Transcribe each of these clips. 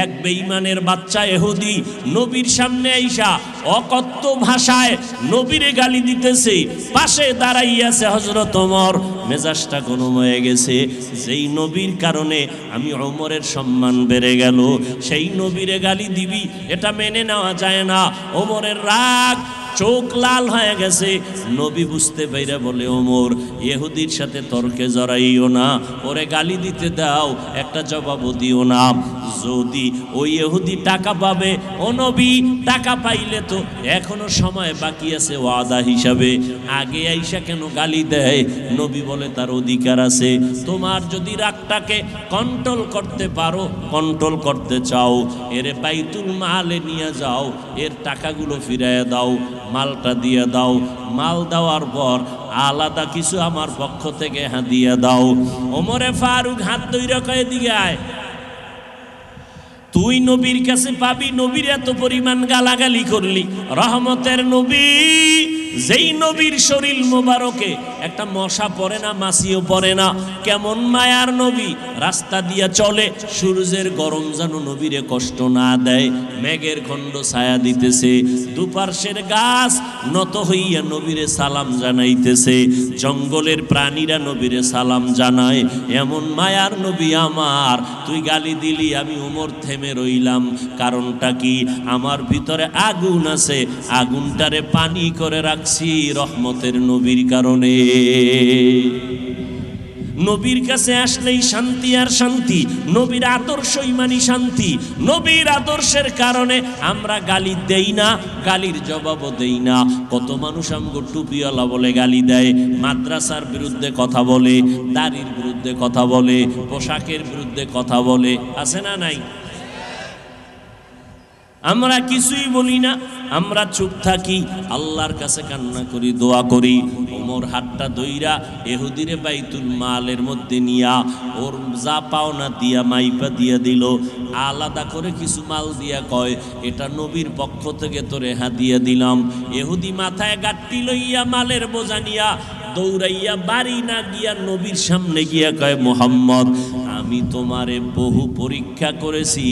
এক বেঈমানের বাচ্চা ইহুদি নবীর সামনে আইসা অকথ্য ভাষায় নবীরে গালি দিতেছে। পাশে দাঁড়াইয়াছে হযরত ওমর। মেজাজটা গরম হয়ে গেছে। যেই নবীর কারণে আমি ওমরের সম্মান বেড়ে গেল, সেই নবীরে গালি দিবি, এটা মেনে নেওয়া যায় না। ওমরের রাগ, চোখ লাল হয়ে গেছে। নবী বুঝতে পাইরা বলে, ওমর, ইহুদির সাথে তর্কে জড়াইও না, ওরে গালি দিতে দাও, একটা জবাবও দিও না। যদি ওই ইহুদি টাকা পাবে, ও নবী, টাকা পাইলে তো এখনো সময় বাকি আছে ওয়াদা হিসাবে, আগে আইসা কেন গালি দেয়? নবী বলে, তার অধিকার আছে। তোমার যদি রাগটাকে কন্ট্রোল করতে পারো, কন্ট্রোল করতে চাও, এর বাইতুল মালে নিয়ে যাও, এর টাকাগুলো ফিরাইয়া দাও, মালটা দিয়ে দাও। মাল দেওয়ার পর আলাদা কিছু আমার পক্ষ থেকে হাদিয়া দাও। ওমরে ফারুক হাত ধইরা কয়ে, দিকে আয়, তুই নবীর কাছে পাবি। নবীর এত পরিমাণ গালাগালি করলি, রহমতের নবী, যেই নবীর শরীর মোবারকে একটা মশা পড়ে না, মাছিও পড়ে না, কেমন মায়ার নবী, রাস্তা দিয়া চলে, সূর্যের গরম যেন নবীরে কষ্ট না দেয়, মেঘের খণ্ড ছায়া দিতেছে, দুপার্শ্বের গাছ নত হইয়া নবীরে সালাম জানাইতেছে, জঙ্গলের প্রাণীরা নবীরে সালাম জানায়। এমন মায়ার নবী আমার, তুই গালি দিলি, আমি ওমর থেমে রইলাম। কারণটা কি? আমার ভিতরে আগুন আছে, আগুনটারে পানি করে রাখছি রহমতের নবীর কারণে। নবীর কাছে আসলেই শান্তি আর শান্তি, নবীর আদর্শই মানি শান্তি। নবীর আদর্শের কারণে আমরা গালি দেই না, গালির জবাবও দেই না। কত মানুষ আমগো টুপিওয়ালা বলে গালি দেয়, মাদ্রাসার বিরুদ্ধে কথা বলে, দাড়ির বিরুদ্ধে কথা বলে, পোশাকের বিরুদ্ধে কথা বলে, আছে না নাই? আমরা কিছুই বলি না, আমরা চুপ থাকি, আল্লাহর কাছে কান্না করি, দোয়া করি। ওমর হাতটা দইরা ইহুদিরে বাইতুল মালের মধ্যে নিয়া ওর যা পাওনা দিয়া মাইপা দিয়া দিল, আলাদা করে কিছু মাল দিয়া কয়, এটা নবীর পক্ষ থেকে তোরে হাদিয়া দিলাম। ইহুদি মাথায় গাঁটটি লইয়া মালের বোঝা নিয়া দৌড়াইয়া বাড়ি না গিয়া নবীর সামনে গিয়া কয়, মুহাম্মদ, আমি তোমারে বহু পরীক্ষা করেছি,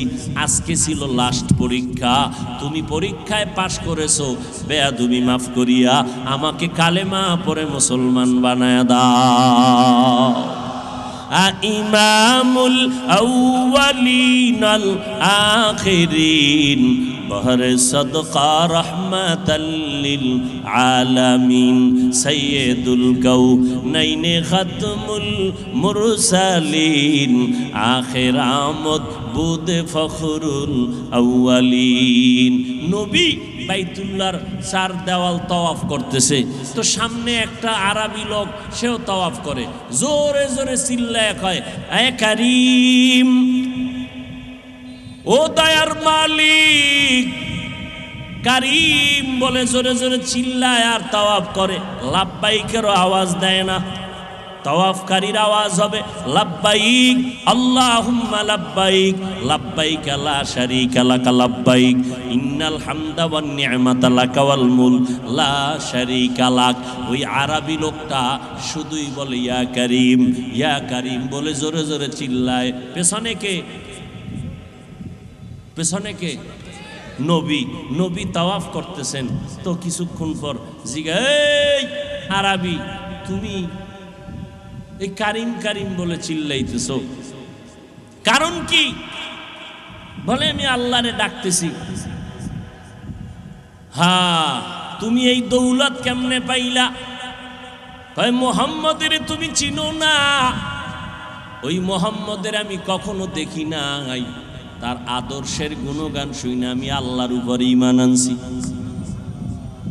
আজকে ছিল লাস্ট পরীক্ষা, তুমি পরীক্ষায় পাশ করেছো, বেয়াদবি মাফ করিয়া আমাকে কালেমা পড়ে মুসলমান বানায়া দাও। ইমামুল আউয়ালিন আল আখিরিন বহরে সদকা রহমাতাল লিল আলামিন সাইয়্যিদুল কাউনাইনি খাতমুল মুরসালিন আখির আমদ বুদে ফখরুল আউয়ালিন। নবী বাইতুল্লাহর চার দেওয়াল তাওয়াফ করতেছে, তো সামনে একটা আরবি লোক, সেও তাওয়াফ করে, জোরে জোরে চিল্লায় কয়, এ কারীম, ও দয়ার মালিক, কারীম বলে জোরে জোরে চিল্লায় আর তাওয়াফ করে। লাব্বাইকেরও আওয়াজ দেয় না, তাওয়াফকারীর আওয়াজ হবে লাব্বাইক আল্লাহুম্মা লাব্বাইক, লাব্বাইক লা শারীকা লাক লাব্বাইক, ইন্নাল হামদা ওয়ান নি'মাতা লাকা ওয়াল মুলক লা শারীকা লাক। ওই আরবি লোকটা শুধুই বলে ইয়া কারীম, ইয়া কারীম বলে জোরে জোরে চিল্লায়। পেছনে কে? পেছনে কে? নবী। নবী তাওয়াফ করতেছেন, তো কিছুক্ষণ পর জিজ্ঞা, এই আরবি, তুমি এই কারিম কারিম বলে চিল্লাইতেছ, কারণ কি? বলে, আমি আল্লাহরে ডাকতেছি। হ্যাঁ, তুমি এই দৌলত কেমনে পাইলা? কয়, মুহাম্মদের তুমি চিনো না? ওই মুহাম্মদের আমি কখনো দেখি নাই, তার আদর্শের গুণগান শুনে আমি আল্লাহর উপর ঈমান আনছি।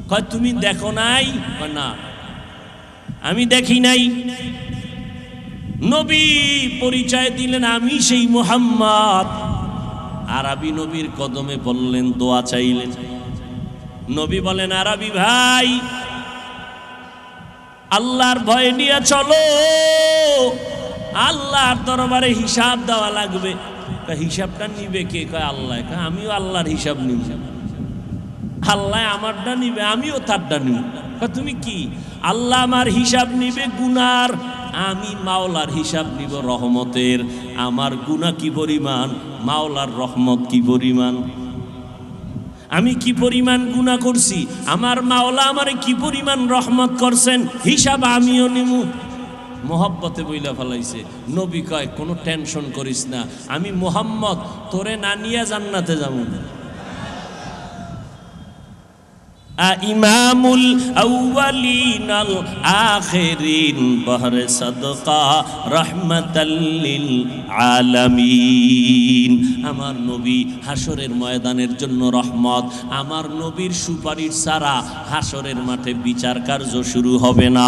কয়, তুমি দেখো নাই? কয়, না, আমি দেখি নাই। নবী পরিচয় দিলেন, আমি সেই মুহাম্মদ। আরবি নবীর কদমে পড়লেন, দোয়া চাইলেন। নবী বলেন, আরবি ভাই, আল্লাহর ভয় নিয়ে চলো, আল্লাহর দরবারে হিসাব দেওয়া লাগবে। হিসাবটা নিবে কে? কয়, আল্লাহ। কয়, আমিও আল্লাহর হিসাব নিব। আল্লাহ আমারটা নিবে, আমিও তারটা নিব। তুমি কি? আল্লাহ আমার হিসাব নিবে গুনার, আমি মাওলার হিসাব নিব রহমতের। আমার গুনাহ কি পরিমাণ, মাওলার রহমত কি পরিমাণ। আমি কি পরিমাণ গুনাহ করছি, আমার মাওলা আমারে কি পরিমাণ রহমত করছেন, হিসাব আমিও নিমু। মোহাব্বতে বইলা ফেলাইছে। নবী কয় কোনো টেনশন করিস না, আমি মুহাম্মদ তোরে না নিয়ে জান্নাতে যাবো না। ইমামুল আউয়ালিন আল আখিরিন বহরে সাদকা রাহমাতাল লিল আলামিন। আমার নবী হাসরের ময়দানের জন্য রহমত। আমার নবীর সুপারিশ ছাড়া হাসরের মাঠে বিচার কার্য শুরু হবে না।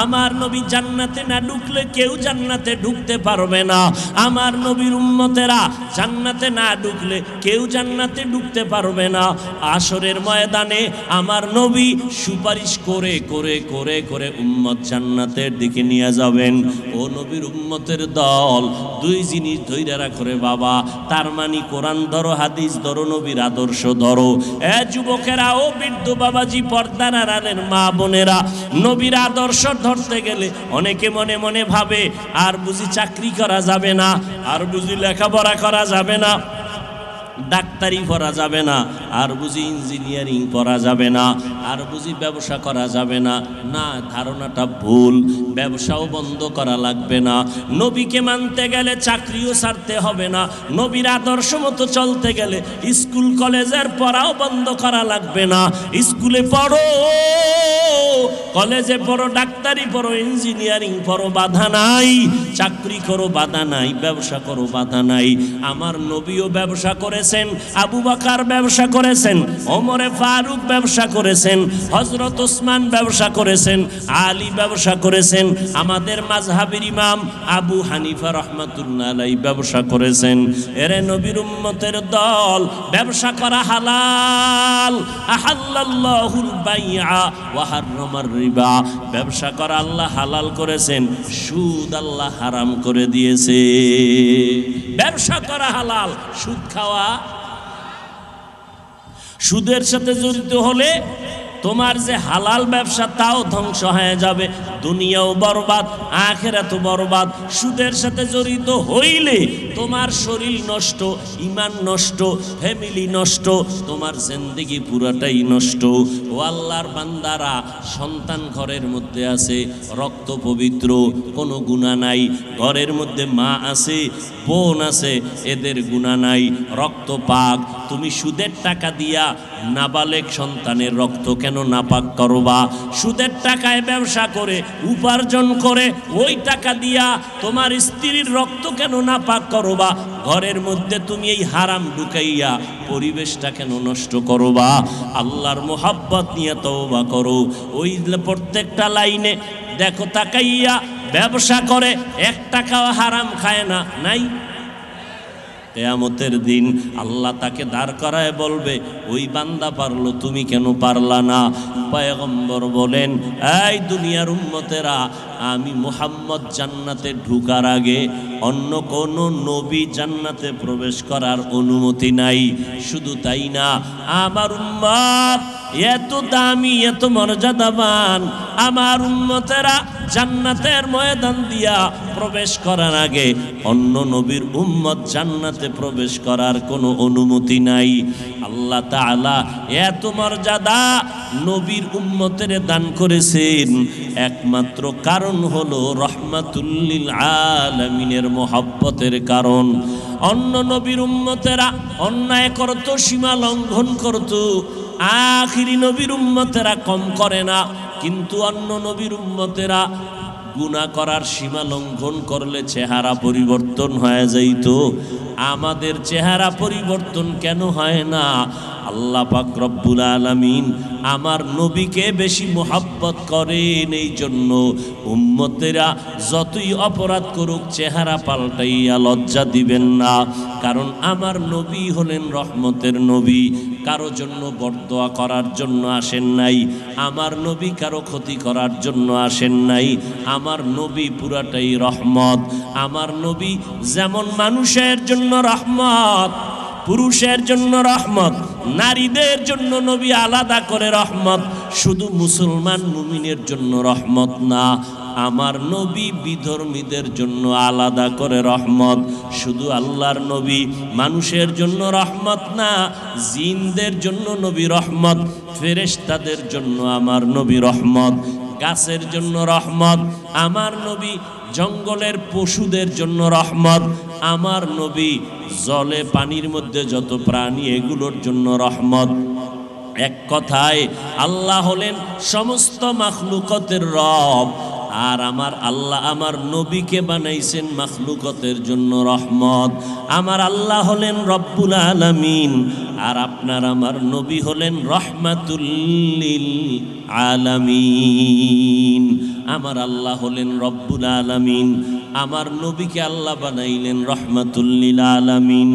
আমার নবী জান্নাতে না ঢুকলে কেউ জান্নাতে ঢুকতে পারবে না। আমার নবীর উম্মতেরা জান্নাতে না ঢুকলে কেউ জান্নাতে ঢুকতে পারবে না। হাসরের ময়দানে আমার নবী সুপারিশ করে করে করে করে উম্মত জান্নাতের দিকে নিয়ে যাবেন। ও নবীর উম্মতের দল, দুই জিনিস ধইরা রাখো রে বাবা। তার মানে কোরআন ধরো, হাদিস ধরো, নবীর আদর্শ ধরো। এ যুবকেরা, ও বৃদ্ধ বাবাজি, পর্দার আড়ালের মা বোনেরা, নবীর আদর্শ ধরতে গেলে অনেকে মনে মনে ভাবে আর বুঝি চাকরি করা যাবে না, আর বুঝি লেখাপড়া করা যাবে না, ডাক্তারি পড়া যাবে না, আর বুঝি ইঞ্জিনিয়ারিং পড়া যাবে না, আর বুঝি ব্যবসা করা যাবে না। না, ধারণাটা ভুল। ব্যবসাও বন্ধ করা লাগবে না। নবীকে মানতে গেলে চাকরিও ছাড়তে হবে না। নবীর আদর্শ মতো চলতে গেলে স্কুল কলেজের পড়াও বন্ধ করা লাগবে না। স্কুলে পড়ো, কলেজে পড়ো, ডাক্তারি পড়ো, ইঞ্জিনিয়ারিং পড়ো, বাধা নাই। চাকরি করো, বাধা নাই। ব্যবসা করো, বাধা নাই। আমার নবীও ব্যবসা করেছেন, আবু বকর ব্যবসা করেছেন, ওমরে ফারুক ব্যবসা করেছেন, হযরত ওসমান ব্যবসা করেছেন, আলী ব্যবসা করেছেন, আমাদের মাযহাবের ইমাম আবু হানিফা রাহমাতুল্লাহ আলাইহি ব্যবসা করেছেন। এরে নবীর উম্মতের দল, ব্যবসা করা হালাল। আহাল্লাল্লাহুল বাইআ ওয়া হাররামার রিবা। ব্যবসা করা আল্লাহ হালাল করেছেন, সুদ আল্লাহ হারাম করে দিয়েছে। ব্যবসা করা হালাল, সুদ খাওয়া। সুদের সাথে জড়িত হলে তোমার যে হালাল ব্যবসা তাও ধ্বংস হয়ে যাবে, দুনিয়াও বরবাদ, আখিরাতও বরবাদ। সুদের সাথে জড়িত হইলে তোমার শরীর নষ্ট, ঈমান নষ্ট, ফ্যামিলি নষ্ট, তোমার জিন্দেগি পুরাটাই নষ্ট। ও আল্লাহর বান্দারা, সন্তান ঘরের মধ্যে আছে, রক্ত পবিত্র, কোনো গুনাহ নাই। ঘরের মধ্যে মা আছে, বোন আছে, এদের গুনাহ নাই, রক্ত পাক। তুমি সুদের টাকা দিয়া নাবালেগ সন্তানের রক্ত কেন নাপাক করবা? সুদের টাকায় ব্যবসা করে উপার্জন করে ওই টাকা দিয়া তোমার স্ত্রীর রক্ত কেন নাপাক করবা? ঘরের মধ্যে তুমি এই হারাম ঢুকাইয়া পরিবেশটা কেন নষ্ট করবা? আল্লাহর মোহাব্বত নিয়ে তওবা করো। ওই প্রত্যেকটা লাইনে দেখো তাকাইয়া, ব্যবসা করে 1 টাকাও হারাম খায় না, নাই? কিয়ামতের দিন আল্লাহ তাকে দাঁড় করায় বলবে, ওই বান্দা পারলো, তুমি কেন পারলা না? পয়গম্বর বলেন, এই দুনিয়ার উম্মতেরা, আমি মুহাম্মদ জান্নাতে ঢুকার আগে অন্য কোন নবী জান্নাতে প্রবেশ করার অনুমতি নাই। শুধু তাই না, আমার উম্মত এত দামি, এত মর্যাদাবান, আমার উম্মতেরা জান্নাতের ময়দান দিয়া প্রবেশ করার আগে অন্য নবীর উম্মত জান্নাতে প্রবেশ করার কোনো অনুমতি নাই। আল্লাহ তাআলা এত মর্যাদা নবীর উম্মতের দান করেছেন, একমাত্র কারণ হলো রহমাতুল লিল আলামিনের মহব্বতের কারণ। অন্য নবীর উম্মতেরা অন্যায় করত, সীমা লঙ্ঘন করত, আখিরি নবীর উম্মতেরা কম করে না। কিন্তু অন্য নবীর উম্মতেরা গুনাহ করার সীমা লঙ্ঘন করলে চেহারা পরিবর্তন হয়ে যাইত। আমাদের চেহারা পরিবর্তন কেন হয় না? আল্লাহ পাক রব্বুল আলামিন আমার নবীকে বেশি মোহাব্বত করেন। এই জন্য উম্মতেরা যতই অপরাধ করুক চেহারা পাল্টাইয়া লজ্জা দিবেন না। কারণ আমার নবী হলেন রহমতের নবী। কারো জন্য বরদোয়া করার জন্য আসেন নাই, আমার নবী কারো ক্ষতি করার জন্য আসেন নাই। আমার নবী পুরাটাই রহমত। আমার নবী যেমন মানুষের জন্য রহমত, পুরুষের জন্য রহমত, নারীদের জন্য নবী আলাদা করে রহমত। শুধু মুসলমান মুমিনের জন্য রহমত না, আমার নবী বিধর্মীদের জন্য আলাদা করে রহমত। শুধু আল্লাহর নবী মানুষের জন্য রহমত না, জিনদের জন্য নবী রহমত, ফেরেশতাদের জন্য আমার নবী রহমত, গাছের জন্য রহমত আমার নবী, জঙ্গলের পশুদের জন্য রহমত আমার নবী, জলে পানির মধ্যে যত প্রাণী এগুলোর জন্য রহমত। এক কথায় আল্লাহ হলেন সমস্ত মাখলুকতের রব, আর আমার আল্লাহ আমার নবীকে বানাইছেন মাখলুকতের জন্য রহমত। আমার আল্লাহ হলেন রব্বুল আলামিন, আর আপনার আমার নবী হলেন রহমাতুল লিল আলামিন। আমার আল্লাহ হলেন রব্বুল আলামিন, আমার নবীকে আল্লাহ বানাইলেন রহমাতুল লিল আলামিন।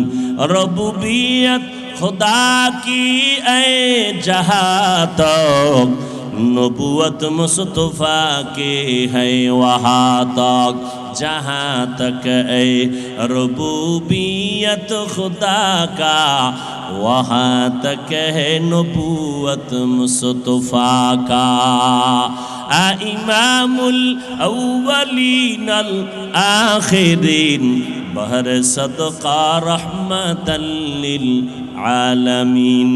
রবুবিয়ত खुदा की ऐ जहाँ तक नबूवत मुस्तफ़ा के है वहाँ तक, जहाँ तक ऐ रबूबियत खुदा का वहाँ तक है नबूवत मुस्तफ़ा का। इमामुल अव्वलीन अल आखिरीन बहर सदका रहमतल लिल आलमीन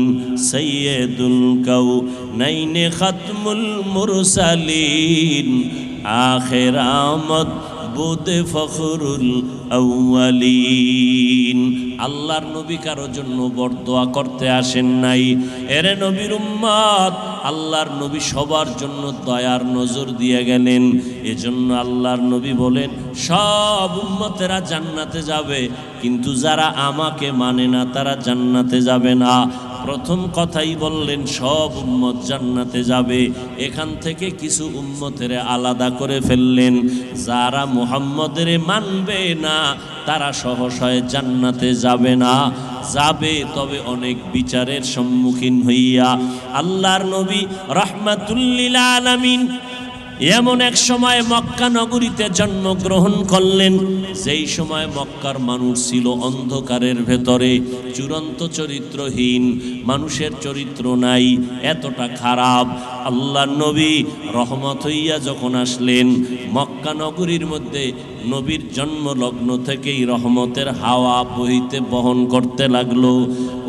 सैयदुल कौनैन खत्मुल मुरसलीन आखिर आमद বুদে ফখরুল আউয়ালিন। আল্লাহর নবী কারোর জন্য বরদোয়া করতে আসেন নাই। এরে নবীর উম্মত, আল্লাহর নবী সবার জন্য দয়ার নজর দিয়ে গেলেন। এজন্য আল্লাহর নবী বলেন সব উম্মতেরা জান্নাতে যাবে, কিন্তু যারা আমাকে মানে না তারা জান্নাতে যাবে না। প্রথম কথাই বললেন সব উম্মত জান্নাতে যাবে। এখান থেকে কিছু উম্মতের আলাদা করে ফেললেন, যারা মুহাম্মদের মানবে না তারা সহসায় জান্নাতে যাবে না, যাবে তবে অনেক বিচারের সম্মুখীন হইয়া। আল্লাহর নবী রাহমাতুল লিল আলামিন এমন এক সময় মক্কা নগরীতে জন্মগ্রহণ করলেন, যেই সময় মক্কার মানুষ ছিল অন্ধকারের ভেতরে, চূড়ান্ত চরিত্রহীন, মানুষের চরিত্র নাই, এতটা খারাপ। আল্লাহর নবী রহমত হইয়া যখন আসলেন মক্কা নগরীর মধ্যে, নবীর জন্ম লগ্ন থেকেই রহমতের হাওয়া বহিতে বহন করতে লাগলো।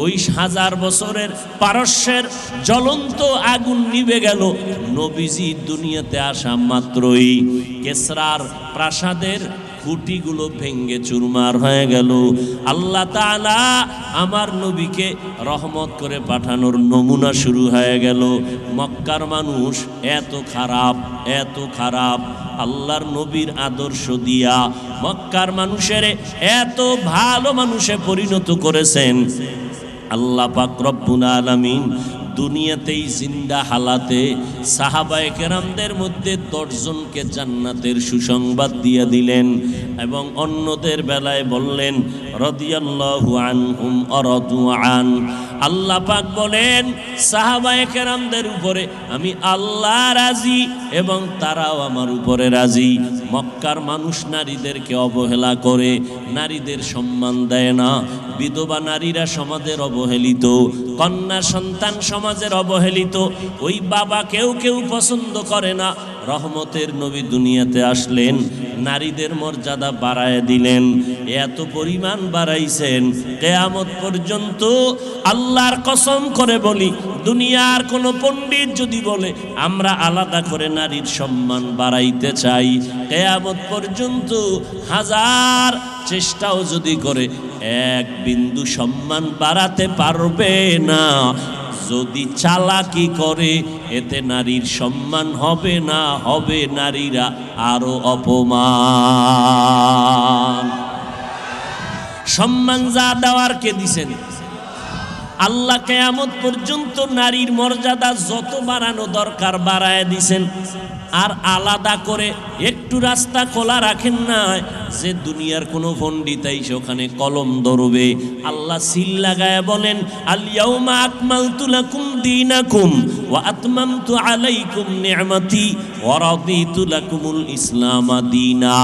ওই 1000 বছরের পারস্যের জ্বলন্ত আগুন নিভে গেল নবীজি দুনিয়াতে আসা মাত্রই। কেসরার প্রাসাদের খুঁটিগুলো ভেঙ্গে চুরমার হয়ে গেল। আল্লাহ তাআলা আমার নবীকে রহমত করে পাঠানোর নমুনা শুরু হয়ে গেল। মক্কার মানুষ এত খারাপ, এত খারাপ, আল্লাহর নবীর আদর্শ দিয়া মক্কার মানুষের এত ভালো মানুষে পরিণত করেছেন আল্লাহ পাক রব্বুল আলামিন। দুনিয়াতেই জিন্দা হালাতে সাহাবায়ে কেরামদের মধ্যে 10 জনকে জান্নাতের সুসংবাদ দিয়ে দিলেন, এবং অন্যদের বেলায় বললেন রাদিয়াল্লাহু আনহুম ওয়া রাদু আন। আল্লাহ পাক বলেন সাহাবায়ে কেরামদের উপরে আমি আল্লাহ রাজি এবং তারাও আমার উপরে রাজি। মক্কার মানুষ নারীদেরকে অবহেলা করে, নারীদের সম্মান দেয় না, বিধবা নারীরা সমাজের অবহেলিত, কন্যা সন্তান সমাজের অবহেলিত, ওই বাবা কেউ পছন্দ করে না। রহমতের নবী দুনিয়াতে আসলেন, নারীদের মর্যাদা বাড়ায় দিলেন, এত পরিমাণ বাড়াইছেন কিয়ামত পর্যন্ত। আল্লাহর কসম করে বলি, দুনিয়ার কোনো পণ্ডিত যদি বলে আমরা আলাদা করে নারীর সম্মান বাড়াইতে চাই, কিয়ামত পর্যন্ত 1000 চেষ্টাও যদি করে 1 বিন্দু সম্মান বাড়াতে পারবে না। যদি চালাকি করে এতে নারীর সম্মান হবে না, হবে নারীরা আরো অপমান। সম্মান যা দেওয়ার কে দিছেন? আল্লাহ কিয়ামত পর্যন্ত নারীর মর্যাদা যত বাড়ানো দরকার বাড়ায় দিছেন। আর আলাদা করে একটু রাস্তা খোলা রাখেন না যে দুনিয়ার কোনো পণ্ডিত এসে ওখানে কলম ধরবে। আল্লাহ সিল লাগায় বলেন আল ইয়াউমা আকমালতু লাকুম দীনাকুম ওয়া আতমামতু আলাইকুম নি'মাতি ওয়া রাদিতু লাকুমুল ইসলাম দীনা।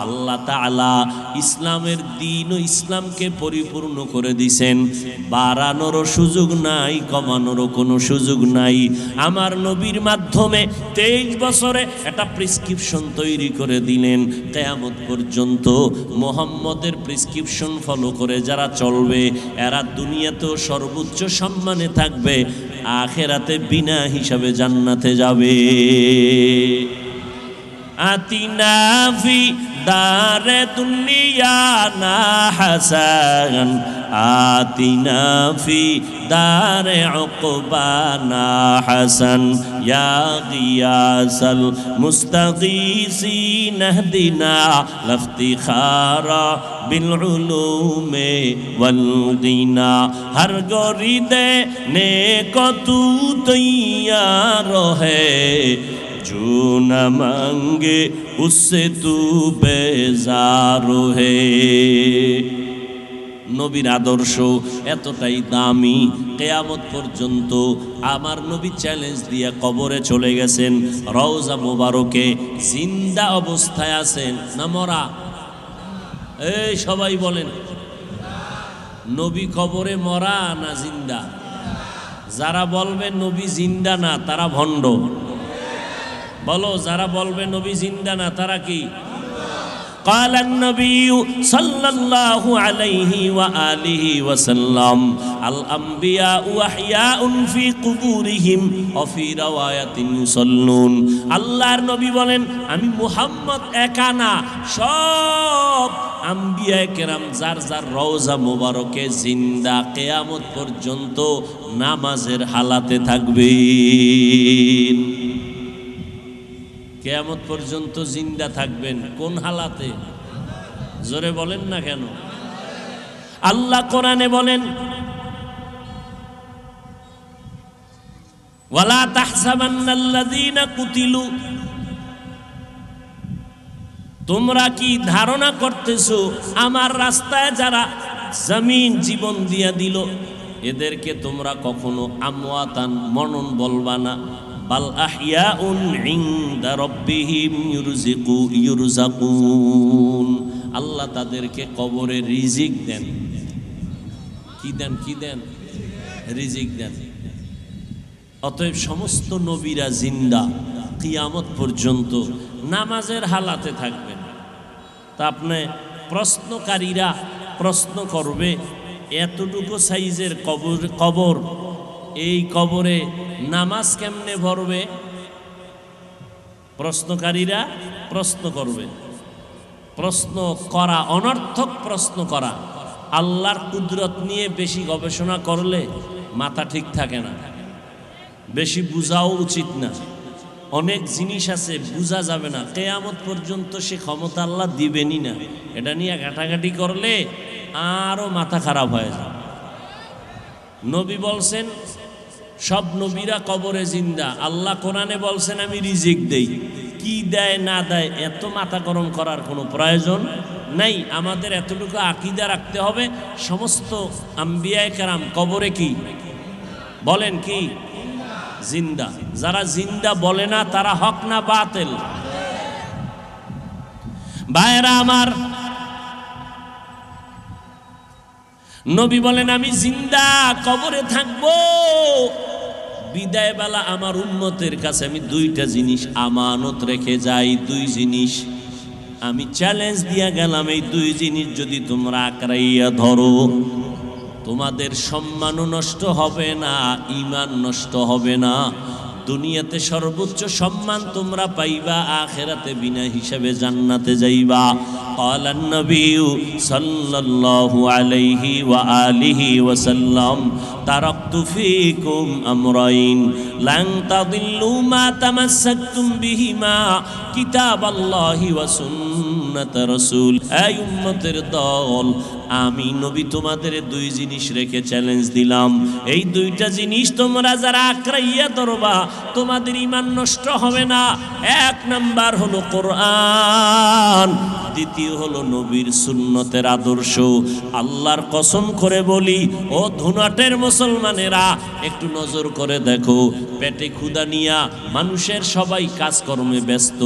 আল্লাহ আল্লাহ তাআলা ইসলামের দ্বীন ও ইসলামকে পরিপূর্ণ করে দিয়েছেন। বাড়ানোরও সুযোগ নাই, কমানোরও কোনো সুযোগ নাই। আমার নবীর মাধ্যমে 23 বছরে একটা প্রেসক্রিপশন তৈরি করে দিলেন। কিয়ামত পর্যন্ত মুহাম্মদের প্রেসক্রিপশন ফলো করে যারা চলবে এরা দুনিয়াতেও সর্বোচ্চ সম্মানে থাকবে, আখিরাতে বিনা হিসাবে জান্নাতে যাবে। আতিনা ফি দারে দুনিয়া না হাসান, আতিনা ফি দারে উকবানা হাসান, ইয়া গিয়াসাল মুস্তাগীসিন ইহদিনা লাফতিখারা বিল উলুমে ওয়াল গিনা। হর গরিদে নেক তু তৈয়ার হে, जो न मांगे उससे तू बेजार है। নবীর আদর্শ এতটাই দামি, কিয়ামত পর্যন্ত আমার নবী চ্যালেঞ্জ দিয়ে কবরে চলে গেছেন। রওজা মোবারকে জিন্দা অবস্থায় আছেন না মরা? এই সবাই বলেন, নবী কবরে মরা না জিন্দা? যারা বলবে নবী জিন্দা না তারা ভণ্ড। বলো, যারা বলবে নবী জিন্দা না তারা কি? قال النبي صلى الله عليه وآله وسلم الأنبياء أحياء في قبورهم وفي رواية يصلون। আল্লাহর নবী বলেন, আমি মুহাম্মদ একা না, সব আম্বিয়া কেরাম যার যার রওজা মোবারকে জিন্দা, কিয়ামত পর্যন্ত নামাজের হালাতে থাকবেন। কিয়ামত পর্যন্ত জিন্দা থাকবেন। কোন হালাতে? জোরে বলেন না কেন? আল্লাহ কোরআনে বলেন, ওয়ালা তাহসাবান্নাল্লাযীনা কুতিলু, তোমরা কি ধারণা করতেছো আমার রাস্তায় যারা জমিন জীবন দিয়া দিল এদেরকে তোমরা কখনো আমওয়াতান মনন বলবা না? বাল আহইয়াউন ইনদা রাব্বিহিম ইউরযাকুন। আল্লাহ তাদেরকে কবরে রিজিক দেন। কি দেন? কি দেন? রিজিক দেন। অতএব সমস্ত নবীরা জিন্দা, কিয়ামত পর্যন্ত নামাজের হালাতে থাকবেন। তা আপনি প্রশ্নকারীরা প্রশ্ন করবে, এতটুকু সাইজের কবর, এই কবরে নামাজ কেমনে ভরবে? প্রশ্নকারীরা প্রশ্ন করবে। প্রশ্ন করা অনর্থক, প্রশ্ন করা। আল্লাহর কুদরত নিয়ে বেশি গবেষণা করলে মাথা ঠিক থাকে না, বেশি বুঝাও উচিত না। অনেক জিনিস আছে বুঝা যাবে না, কিয়ামত পর্যন্ত সে ক্ষমতা আল্লাহ দিবেনই না। এটা নিয়ে ঘাটাঘাটি করলে আরো মাথা খারাপ হয়ে যায়। নবী বলছেন সব নবীরা কবরে জিন্দা। আল্লাহ কোরআনে বলছেন আমি রিজিক দেই। কি দেয় না দেয় এত মাথা গরম করার কোনো প্রয়োজন নাই। আমাদের এতটুকু আকীদা রাখতে হবে, সমস্ত আম্বিয়ায়ে কেরাম কবরে কি বলেন? কি জিন্দা। যারা জিন্দা বলে না তারা হক না বাতিল? ভাইরা আমার, নবী বলেন আমি জিন্দা কবরে থাকবো। বিদায় বেলা আমার উম্মতের কাছে আমি দুইটা জিনিস আমানত রেখে যাই। দুই জিনিস আমি চ্যালেঞ্জ দিয়া গেলাম, এই দুই জিনিস যদি তোমরা আঁকড়াইয়া ধরো তোমাদের সম্মানও নষ্ট হবে না, ঈমান নষ্ট হবে না। দুনিয়াতে সর্বোচ্চ সম্মান তোমরা পাইবা, আখিরাতে বিনা হিসাবে জান্নাতে যাইবা। ক্বালান নবিয়্যু সাল্লাল্লাহু আলাইহি ওয়া আলিহি ওয়াসাল্লাম তারাকতু ফীকুম আমরাইন লান তাদিল্লু মা তামাসসাকতুম বিহিমা কিতাবাল্লাহি ওয়া সুন্নাত রাসূল। এই উম্মতের দল, আমি নবী তোমাদের দুই জিনিস রেখে চ্যালেঞ্জ দিলাম, এই দুইটা জিনিস তোমরা যারা আঁকড়াইয়া ধরবা তোমাদের ঈমান নষ্ট হবে না। এক নাম্বার হলো কোরআন, দ্বিতীয় হলো নবীর সুন্নতের আদর্শ। আল্লাহর কসম করে বলি ও ধুনাটের মুসলমানেরা, একটু নজর করে দেখো, পেটে ক্ষুধা নিয়া মানুষের সবাই কাজকর্মে ব্যস্ত।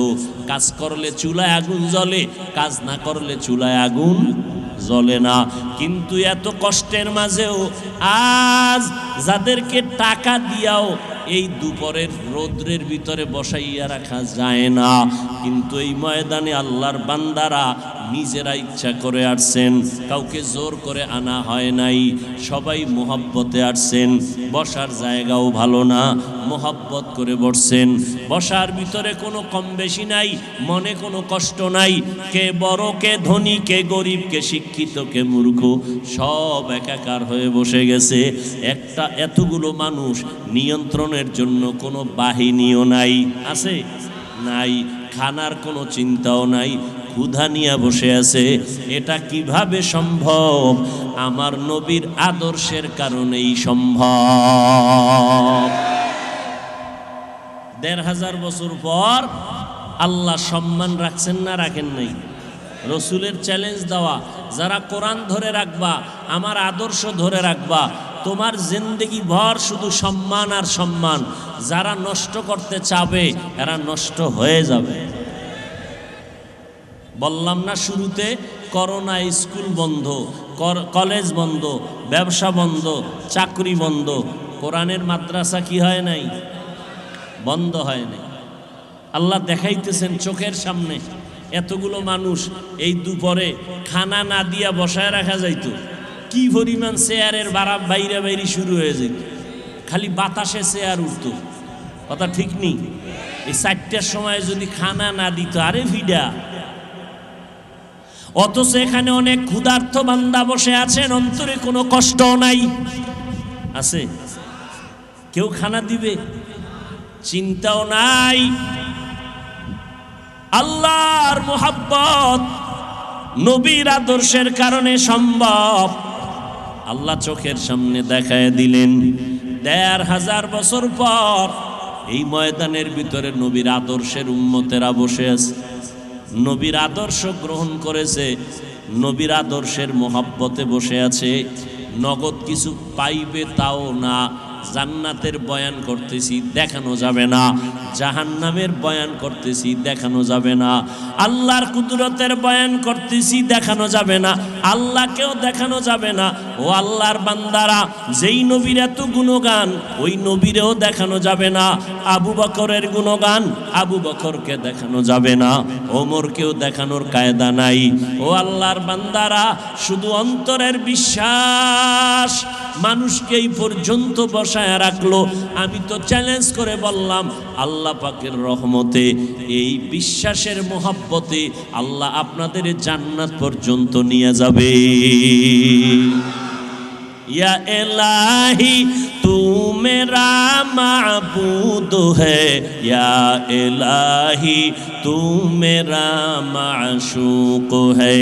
কাজ করলে চুলায় আগুন জ্বলে, কাজ না করলে চুলায় আগুন জ্বলে না। কিন্তু এত কষ্টের মাঝেও আজ যাদেরকে টাকা দিয়াও এই দুপুরের রৌদ্রের ভিতরে বসাইয়া রাখা যায় না, কিন্তু এই ময়দানে আল্লাহর বান্দারা নিজেরা ইচ্ছা করে আসছেন, কাউকে জোর করে আনা হয় নাই, সবাই মোহাব্বতে আসছেন। বসার জায়গাও ভালো না, মোহাব্বত করে বসছেন। বসার ভিতরে কোনো কম বেশি নাই, মনে কোনো কষ্ট নাই। কে বড়, কে ধনী, কে গরিব, কে শিক্ষিত, কে মূর্খ, সব একাকার হয়ে বসে গেছে। এতগুলো মানুষ নিয়ন্ত্রণের জন্য কোনো বাহিনীও নাই, আছে নাই, খানার কোনো চিন্তাও নাই, ক্ষুধা নিয়ে বসে আছে। এটা কিভাবে সম্ভব? আমার নবীর আদর্শের কারণেই সম্ভব। ১৫০০ বছর পর আল্লাহ সম্মান রাখছেন না রাখেন নাই? রসুলের চ্যালেঞ্জ দেওয়া, যারা কোরআন ধরে রাখবা, আমার আদর্শ ধরে রাখবা, তোমার জিন্দেগি ভর শুধু সম্মান আর সম্মান। যারা নষ্ট করতে চাবে এরা নষ্ট হয়ে যাবে। বললাম না শুরুতে, করোনা, স্কুল বন্ধ, কলেজ বন্ধ, ব্যবসা বন্ধ, চাকরি বন্ধ, কোরআনের মাদ্রাসা কি হয় নাই? বন্ধ হয় নাই। আল্লাহ দেখাইতেছেন চোখের সামনে। এতগুলো মানুষ এই দুপুরে খানা না দিয়া বসায় রাখা যাইতো, কি পরিমাণ চেয়ারের বাইরে বাইরে শুরু হয়ে যেত, খালি বাতাসে চেয়ার উঠত। কথা ঠিক নেই? এই 4টার সময় যদি খানা না দিত, আরে ভিডা। অথচ এখানে অনেক ক্ষুধার্ত বান্দা বসে আছেন, অন্তরে কোনো কষ্ট নাই, আছে? কেউ খানা দিবে? চিন্তাও নাই। আল্লাহর মুহাব্বত নবীর আদর্শের কারণে সম্ভব। আল্লাহ চোখের সামনে দেখায় দিলেন। ১৫০০ বছর পর এই ময়দানের ভিতরে নবীর আদর্শের উম্মতেরা বসে আছে, নবীর আদর্শ গ্রহণ করেছে, নবীর আদর্শের মোহাব্বতে বসে আছে। নগদ কিছু পাইবে তাও না। জান্নাতের বয়ান করতেছি, দেখানো যাবে না। জাহান্নামের বয়ান করতেছি, দেখানো যাবে না। আল্লাহর কুদরতের বয়ান করতেছি, দেখানো যাবে না। আল্লাহকেও দেখানো যাবে না। ও আল্লাহর বান্দারা, যেই নবীর এত গুণগান, ওই নবীরেও দেখানো যাবে না। আবু বকরের গুণগান, আবু বকরকে দেখানো যাবে না। ওমরকেও দেখানোর কায়দা নাই। ও আল্লাহর বান্দারা, শুধু অন্তরের বিশ্বাস মানুষকে এই পর্যন্ত বসায় রাখলো। আমি তো চ্যালেঞ্জ করে বললাম, আল্লাহ পাকের রহমতে, এই বিশ্বাসের মোহাব্বতে আল্লাহ আপনাদের জান্নাত পর্যন্ত নিয়ে যাবে। या इलाही तू मेरा माबूद है, या इलाही तू मेरा माशूक है,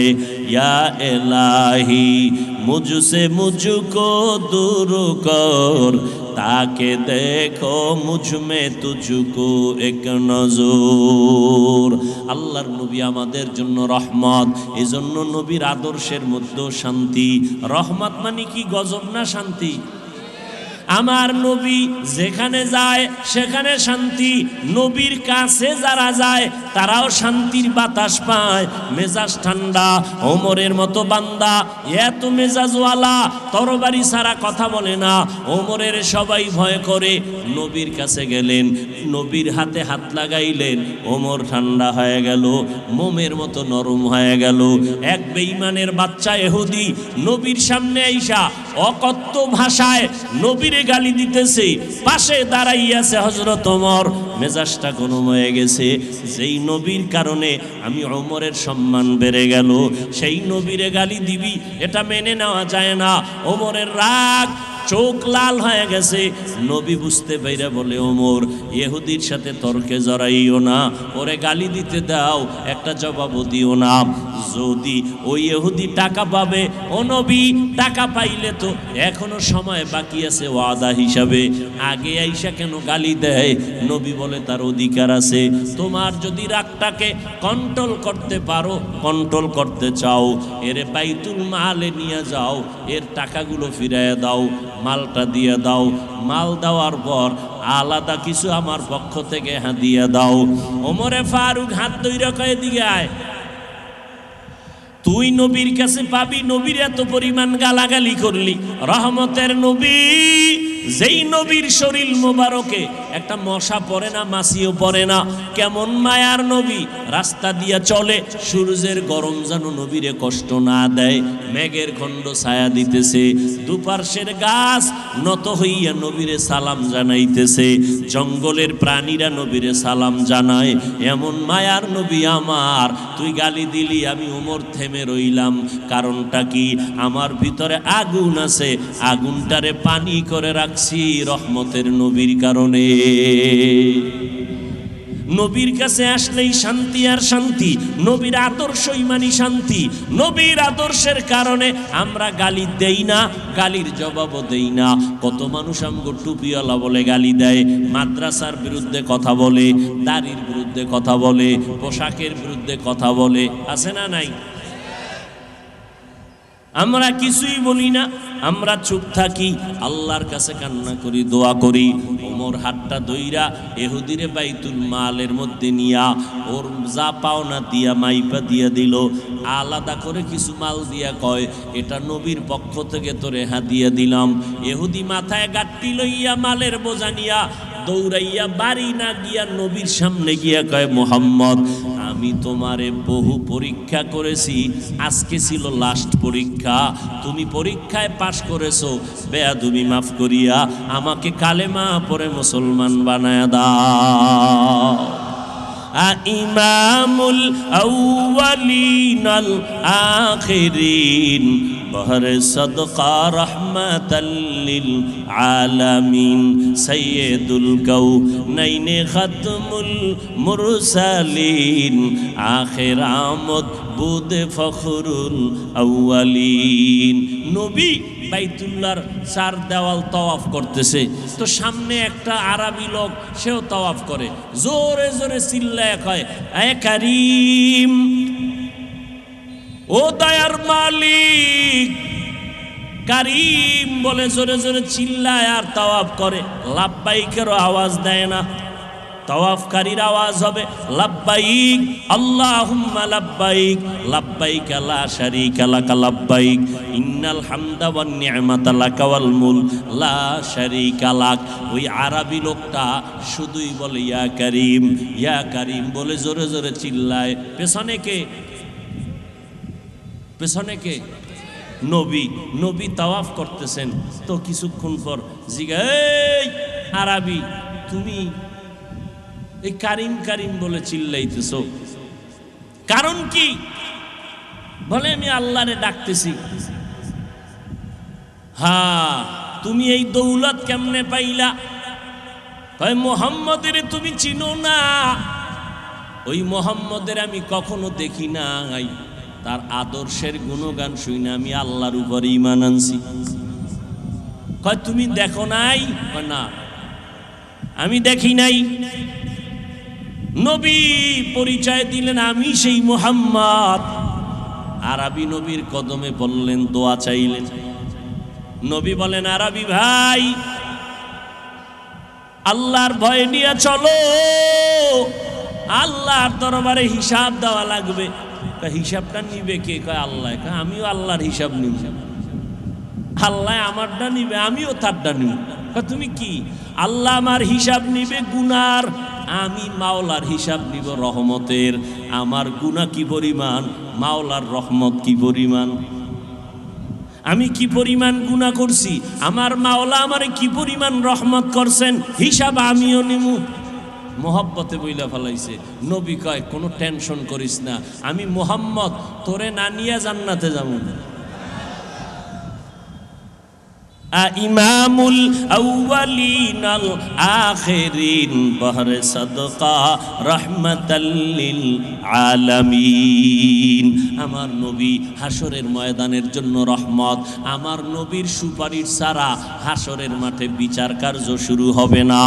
या इलाही मुझसे मुझको दूर कर, ताके देखो मुझ में तुझको एक नजर। আল্লাহর নবী আমাদের জন্য রহমত, এজন্য নবীর আদর্শের মধ্যে শান্তি। রহমত মানে কি গজব না শান্তি? আমার নবী যেখানে যায় সেখানে শান্তি। নবীর কাছে যারা যায় তারাও শান্তির বাতাস পায়, মেজাজ ঠান্ডা। ওমরের মতো বান্দা এত মেজাজওয়ালা, তরবারি ছাড়া কথা বলে না। ওমরের সবাই ভয় করে। নবীর কাছে গেলেন, নবীর হাতে হাত লাগাইলেন, ওমর ঠান্ডা হয়ে গেল, মোমের মতো নরম হয়ে গেল। এক বেঈমানের বাচ্চা ইহুদি নবীর সামনে আইসা অকথ্য ভাষায় নবীর গালি দিতেছে, পাশে দাঁড়াইয়াছে হযরত ওমর। মেজাজটা গরম হয়ে গেছে। যেই নবীর কারণে আমি ওমরের সম্মান বেড়ে গেল, সেই নবীরে গালি দিবি, এটা মেনে নেওয়া যায় না। ওমরের রাগ চোখ লাল হয়ে গেছে। নবী বুঝতে পাইরা বলে, ওমর ইহুদির সাথে তর্কে জড়াইও না, ওরে গালি দিতে দাও, একটা জবাবও দিও না। যদি ওই ইহুদি টাকা পাবে, ও নবী টাকা পাইলে তো এখনো সময় বাকি আছে ওয়াদা হিসাবে, আগে আইসা কেন গালি দেয়? নবী বলে তার অধিকার আছে। তোমার যদি রাগটাকে কন্ট্রোল করতে পারো, কন্ট্রোল করতে চাও, এর বাইতুল মালে নিয়ে যাও, এর টাকাগুলো ফিরাইয়া দাও, মালটা দিয়ে দাও। মাল দেওয়ার পর আলাদা কিছু আমার পক্ষ থেকে দিয়ে দাও। ওমরে ফারুক হাত ধইরা কয়, দিকে আয়। তুই নবীর কাছে পাবি, নবীর এত পরিমাণ গালাগালি করলি, রহমতের নবী, যেই নবীর শরীর মোবারকে একটা মশা পড়ে না, মাছিও পড়ে না, কেমন মায়ার নবী, রাস্তা দিয়া চলে, সূর্যের গরম যেন নবীরে কষ্ট না দেয়, মেঘের খণ্ড ছায়া দিতেছে, দুপার্শ্বের গাছ নত হইয়া নবীরে সালাম জানাইতেছে, জঙ্গলের প্রাণীরা নবীরে সালাম জানায়, এমন মায়ার নবী আমার, তুই গালি দিলি, আমি ওমর থেমে রইলাম। কারণটা কি? আমার ভিতরে আগুন আছে, আগুনটারে পানি করে রাখছি রহমতের নবীর কারণে। নবীর কাছে আসলেই শান্তি আর শান্তি, নবীর আদর্শই মানি শান্তি। নবীর আদর্শের কারণে আমরা গালি দেই না, গালির জবাবও দেই না। কত মানুষ আমগো টুপিওয়ালা বলে গালি দেয়, মাদ্রাসার বিরুদ্ধে কথা বলে, দাড়ির বিরুদ্ধে কথা বলে, পোশাকের বিরুদ্ধে কথা বলে, আছে না নাই? আমরা কিছুই বলি না, আমরা চুপ থাকি, আল্লাহর কাছে কান্না করি, দোয়া করি। ওমর হাতটা দইরা ইহুদিরে বাইতুল মালের মধ্যে নিয়া ওর যা পাওনা দিয়া মাইপা দিয়া দিল, আলাদা করে কিছু মাল দিয়া কয়, এটা নবীর পক্ষ থেকে তোরে হাদিয়া দিলাম। ইহুদি মাথায় গাঁটটি লইয়া মালের বোঝা নিয়া দৌড়াইয়া বাড়ি না গিয়া নবীর সামনে গিয়া কয়, মুহাম্মদ আমি তোমারে বহু পরীক্ষা করেছি, আজকে ছিল লাস্ট পরীক্ষা, তুমি পরীক্ষায় পাশ করেছো, বেয়াদবি মাফ করিয়া আমাকে কালেমা পড়ে মুসলমান বানায়া দাও। ইমামুল আউয়ালিন আল আখিরিন বহরে সদকা রহমাতাল লিল আলামিন সাইয়্যিদুল কাউনাইন খাতমুল মুরসালিন আখির আমদ বুদে ফখরুল আউয়ালিন। নবী বাইতুল্লাহর চার দেওয়াল তাওয়াফ করতেছে, তো সামনে একটা আরবি লোক, সেও তাওয়াফ করে, জোরে জোরে চিল্লায় কয়, এ কারীম, ও দয়ার মালিক, কারীম বলে জোরে জোরে চিল্লায় আর তাওয়াফ করে, লাব্বাইকেরও আওয়াজ দেয় না। তাওয়াফকারীর আওয়াজ হবে লাব্বাইক আল্লাহুম্মা লাব্বাইক, লাব্বাইক লা শারীকা লাকা লাব্বাইক, ইন্নাল হামদা ওয়ান নি'মাতা লাকা ওয়াল মুলক লা শারীকা লাক। ওই আরবি লোকটা শুধুই বলে ইয়া কারীম, ইয়া কারীম বলে জোরে জোরে চিল্লায়। পেছনে কে? পেছনে কে? নবী। নবী তাওয়াফ করতেছেন, তো কিছুক্ষণ পর জিজ্ঞাসা, এই আরবি, তুমি এই কারিম কারিম বলে চিল্লাইতেছ, কারণ কি? বলে আমি আল্লাহরে ডাকতেছি। হ্যাঁ, তুমি এই দৌলত কেমনে পাইলা? কয় মুহাম্মদের তুমি চিনো না, ওই মুহাম্মদের আমি কখনো দেখি নাই, তার আদর্শের গুণগান শুনে আমি আল্লাহর উপর ঈমান আনছি। কয় তুমি দেখো নাই? না, আমি দেখি নাই। নবী পরিচয় দিলেন, আমি সেই মুহাম্মদ। আরবি নবীর কদমে পড়লেন, দোয়া চাইলেন। নবী বলেন, আরবি ভাই, আল্লাহর ভয় নিয়ে চলো, আল্লাহর দরবারে হিসাব দেওয়া লাগবে। হিসাবটা নিবে কে? কয় আল্লাহ। আমিও আল্লাহর হিসাব নিব। আল্লাহ আমারটা নিবে, আমিও তারটা নিব। তুমি কি? আল্লাহ আমার হিসাব নিবে গুনার, আমি মাওলার হিসাব নিব রহমতের। আমার গুনাহ কি পরিমাণ, মাওলার রহমত কি পরিমাণ। আমি কি পরিমাণ গুনাহ করছি, আমার মাওলা আমারে কি পরিমাণ রহমত করছেন, হিসাব আমিও নিমু। মোহাব্বতে বইলা ফেলাইছে। নবী কয়, কোনো টেনশন করিস না, আমি মুহাম্মদ তোরে না নিয়ে জান্নাতে যাব। ইমামুল আউয়ালিন আল আখিরিন বহরে সাদকা রাহমাতাল লিল আলামিন। আমার নবী হাসরের ময়দানের জন্য রহমত। আমার নবীর সুপারিশ ছাড়া হাসরের মাঠে বিচার কার্য শুরু হবে না।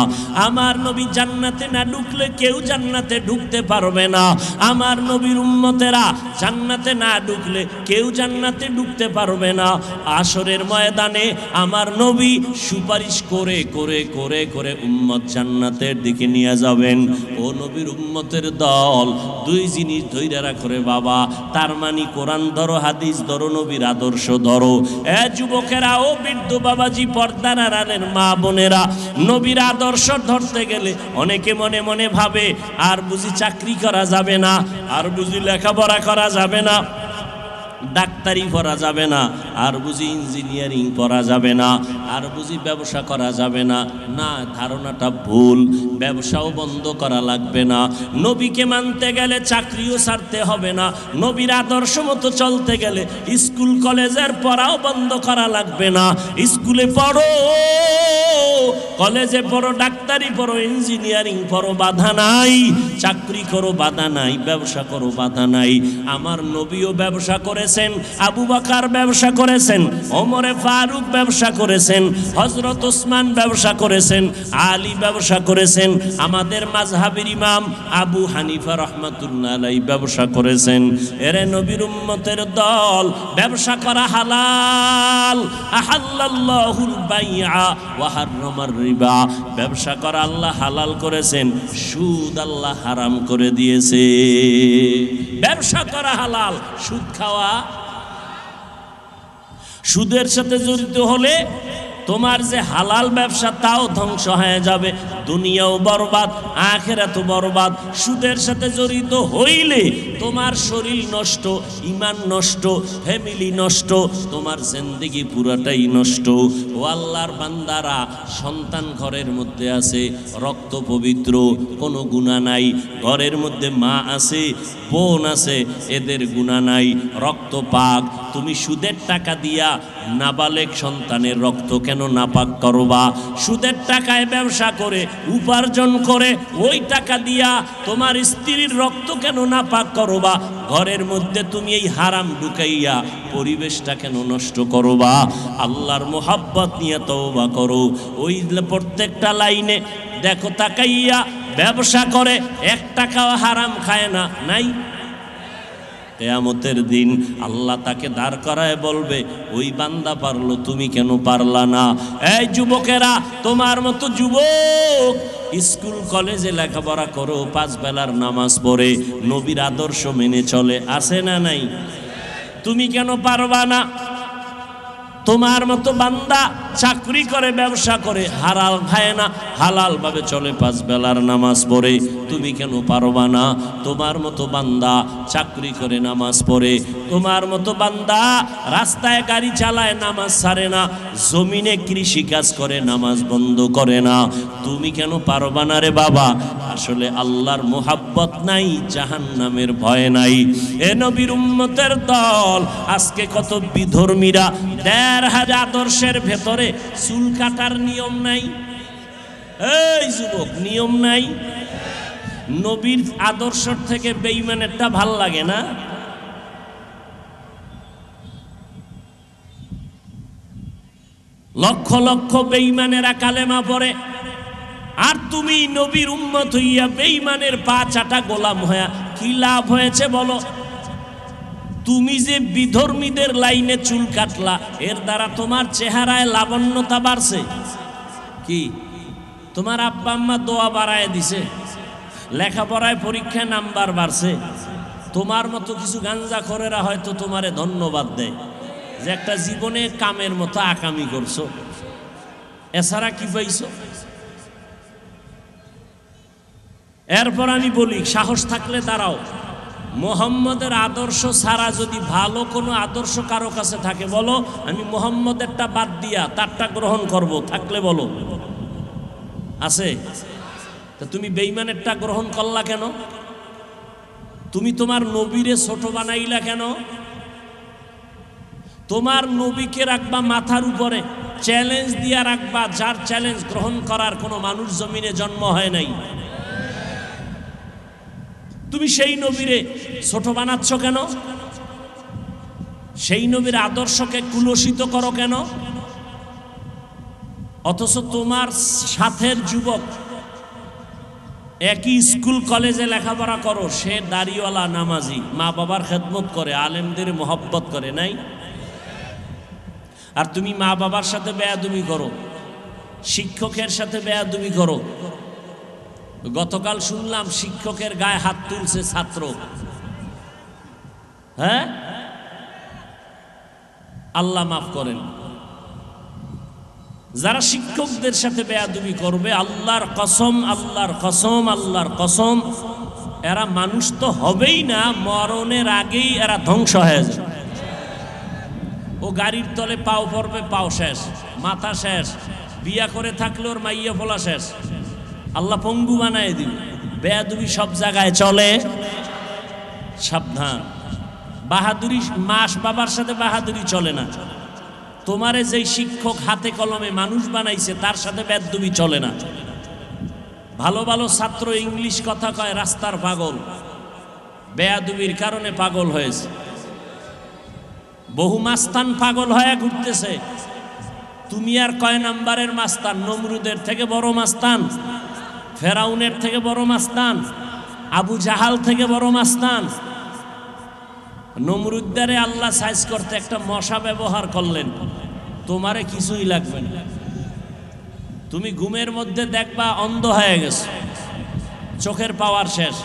আমার নবী জান্নাতে না ঢুকলে কেউ জান্নাতে ঢুকতে পারবে না। আমার নবীর উম্মতেরা জান্নাতে না ঢুকলে কেউ জান্নাতে ঢুকতে পারবে না। হাসরের ময়দানে আমার নবী সুপারিশ করে করে করে করে উম্মত জান্নাতের দিকে নিয়ে যাবেন। ও নবীর উম্মতের দল, দুই জিনিস ধইরা রাখো রে বাবা। তার মানে কোরআন ধরো, হাদিস ধরো, নবীর আদর্শ ধরো। এ যুবকেরা, ও বৃদ্ধ বাবাজি, পর্দার আড়ালের মা বোনেরা, নবীর আদর্শ ধরতে গেলে অনেকে মনে মনে ভাবে আর বুঝি চাকরি করা যাবে না, আর বুঝি লেখাপড়া করা যাবে না, ডাক্তারি পড়া যাবে না, আর বুঝি ইঞ্জিনিয়ারিং পড়া যাবে না, আর বুঝি ব্যবসা করা যাবে না। না, ধারণাটা ভুল। ব্যবসাও বন্ধ করা লাগবে না। নবীকে মানতে গেলে চাকরিও ছাড়তে হবে না। নবীর আদর্শ মতো চলতে গেলে স্কুল কলেজের পড়াও বন্ধ করা লাগবে না। স্কুলে পড়ো, কলেজে পড়ো, ডাক্তারি পড়ো, ইঞ্জিনিয়ারিং পড়ো, বাধা নাই। চাকরি করো, বাধা নাই। ব্যবসা করো, বাধা নাই। আমার নবীও ব্যবসা করেছেন, আবু বকর ব্যবসা করেছেন, ওমরে ফারুক ব্যবসা করেছেন, হযরত ওসমান ব্যবসা করেছেন, আলী ব্যবসা করেছেন, আমাদের মাযহাবের ইমাম আবু হানিফা রাহমাতুল্লাহ আলাইহি ব্যবসা করেছেন। এরে নবীর উম্মতের দল, ব্যবসা করা হালাল। আহাল্লাল্লাহুল বাইআ ওয়া হাররামার রিবা। ব্যবসা করা আল্লাহ হালাল করেছেন, সুদ আল্লাহ হারাম করে দিয়েছে। ব্যবসা করা হালাল, সুদ খাওয়া। সুদের সাথে জড়িত হলে তোমার যে হালাল ব্যবসা তাও ধ্বংস হয়ে যাবে, দুনিয়াও বরবাদ, আখিরাতও বরবাদ। সুদের সাথে জড়িত হইলে তোমার শরীর নষ্ট, ঈমান নষ্ট, ফ্যামিলি নষ্ট, তোমার জিন্দেগি পুরাটাই নষ্ট। ও আল্লাহর বান্দারা, সন্তান ঘরের মধ্যে আছে, রক্ত পবিত্র, কোনো গুনাহ নাই। ঘরের মধ্যে মা আছে, বোন আছে, এদের গুনাহ নাই, রক্ত পাক। তুমি সুদের টাকা দিয়া নাবালেগ সন্তানের রক্ত কেন নাপাক করবা? সুদের টাকায় ব্যবসা করে উপার্জন করে ওই টাকা দিয়া তোমার স্ত্রীর রক্ত কেন নাপাক করবা? ঘরের মধ্যে তুমি এই হারাম ঢুকাইয়া পরিবেশটা কেন নষ্ট করবা? আল্লাহর মোহাব্বত নিয়ে তওবা করো। ওই প্রত্যেকটা লাইনে দেখো তাকাইয়া, ব্যবসা করে 1 টাকাও হারাম খায় না, নাই? কিয়ামতের দিন আল্লাহ তাকে দাঁড় করায় বলবে, ওই বান্দা পারলো, তুমি কেন পারলা না? এই যুবকেরা, তোমার মতো যুবক স্কুল কলেজে লেখাপড়া করো, 5 বেলার নামাজ পড়ে, নবীর আদর্শ মেনে চলে, আছে না নাই? তুমি কেন পারবা না? তোমার মতো বান্দা চাকরি করে, ব্যবসা করে, হালাল খায় না, হালাল ভাবে চলে, 5 বেলার নামাজ পড়ে, তুমি কেন পারবা না? তোমার মতো বান্দা চাকরি করে, নামাজ পড়ে, তোমার মতো বান্দা রাস্তায় গাড়ি চালায়, নামাজ ছাড়ে না, জমিনে কৃষি কাজ করে, নামাজ বন্ধ করে না, তুমি কেন পারবা না রে বাবা? আসলে আল্লাহর মোহাব্বত নাই, জাহান্নামের ভয় নাই। এ নবীর উম্মতের দল, আজকে কত বিধর্মীরা 1,500 আদর্শের ভেতরে চুল কাটার নিয়ম নাই। এই যুবক, নিয়ম নাই। নবীর আদর্শ থেকে বেঈমানেরটা ভাল লাগে না? লক্ষ লক্ষ বেঈমানেরা কালেমা পড়ে, আর তুমি নবীর উম্মত হইয়া বেঈমানের পা চাটা গোলাম হইয়া কি লাভ হয়েছে বলো? তুমি যে বিধর্মীদের লাইনে চুল কাটলা, এর দ্বারা তোমার চেহারায় লাবণ্যতা বাড়ছে কি? তোমার আব্বা আম্মা দোয়া বাড়ায় দিছে, লেখাপড়ায় পরীক্ষায় নাম্বার বাড়ছে। তোমার মতো কিছু গাঞ্জাখোরেরা হয়তো তোমারে ধন্যবাদ দেয় যে একটা জীবনে কামের মতো আকামি করছো, এছাড়া কি পাইছো? এরপর আমি বলি, সাহস থাকলে দাঁড়াও, মোহাম্মদের আদর্শ ছাড়া যদি ভালো কোনো আদর্শ কারো কাছে থাকে বলো, আমি মোহাম্মদেরটা বাদ দিয়া তারটা গ্রহণ করব, থাকলে বলো। আছে? তা তুমি বেঈমানেরটা গ্রহণ করলা কেন? তুমি তোমার নবীরে ছোট বানাইলা কেন? তোমার নবীকে রাখবা মাথার উপরে, চ্যালেঞ্জ দিয়া রাখবা, যার চ্যালেঞ্জ গ্রহণ করার কোনো মানুষ জমিনে জন্ম হয় নাই। তুমি সেই নবীরে ছোট বানাচ্ছ কেন? সেই নবীর আদর্শকে কুলসিত করো কেন? অথচ তোমার সাথের যুবক একই স্কুল কলেজে লেখাপড়া করো, সে দাড়িওয়ালা, নামাজি, মা বাবার খেদমত করে, আলেমদের মহব্বত করে, নাই? আর তুমি মা বাবার সাথে বেয়াদবি করো, শিক্ষকের সাথে বেয়াদবি করো। গতকাল শুনলাম শিক্ষকের গায়ে হাত তুলছে ছাত্র। হ্যাঁ, আল্লাহ মাফ করেন। যারা শিক্ষকদের সাথে বেয়াদবি করবে, আল্লাহর কসম, আল্লাহর কসম, আল্লাহর কসম, এরা মানুষ তো হবেই না, মরণের আগেই এরা ধ্বংস হয়ে যাবে। ও গাড়ির তলে পাও পড়বে, পাও শেষ, মাথা শেষ, বিয়া করে থাকলে ওর মাইয়া ফোলা শেষ, আল্লাহ পঙ্গু বানায় দিবে। বেয়াদবি সব জায়গায় চলে, সাবধান। বাহাদুরি, মাস বাবার সাথে বাহাদুরি চলে না। তোমারে যেই শিক্ষক হাতে কলমে মানুষ বানাইছে তার সাথে বেয়াদবি চলে না। ভালো ভালো ছাত্র ইংলিশ কথা কয়, রাস্তার পাগল, বেয়াদবির কারণে পাগল হয়েছে। বহু মাস্তান পাগল হয়ে ঘুরতেছে। তুমি আর কয় নাম্বারের মাস্তান? নমরুদের থেকে বড় মাস্তান, ফেরাউনের থেকে বড় মাস্তান, আবু জাহাল থেকে বড় মাস্তান। নমরুদ্দারে আল্লাহ সাইজ করতে একটা মশা ব্যবহার করলেন, তোমারে কিছুই লাগবে না। তুমি ঘুমের মধ্যে দেখবা অন্ধ হয়ে গেছে, চোখের পাওয়ার শেষ।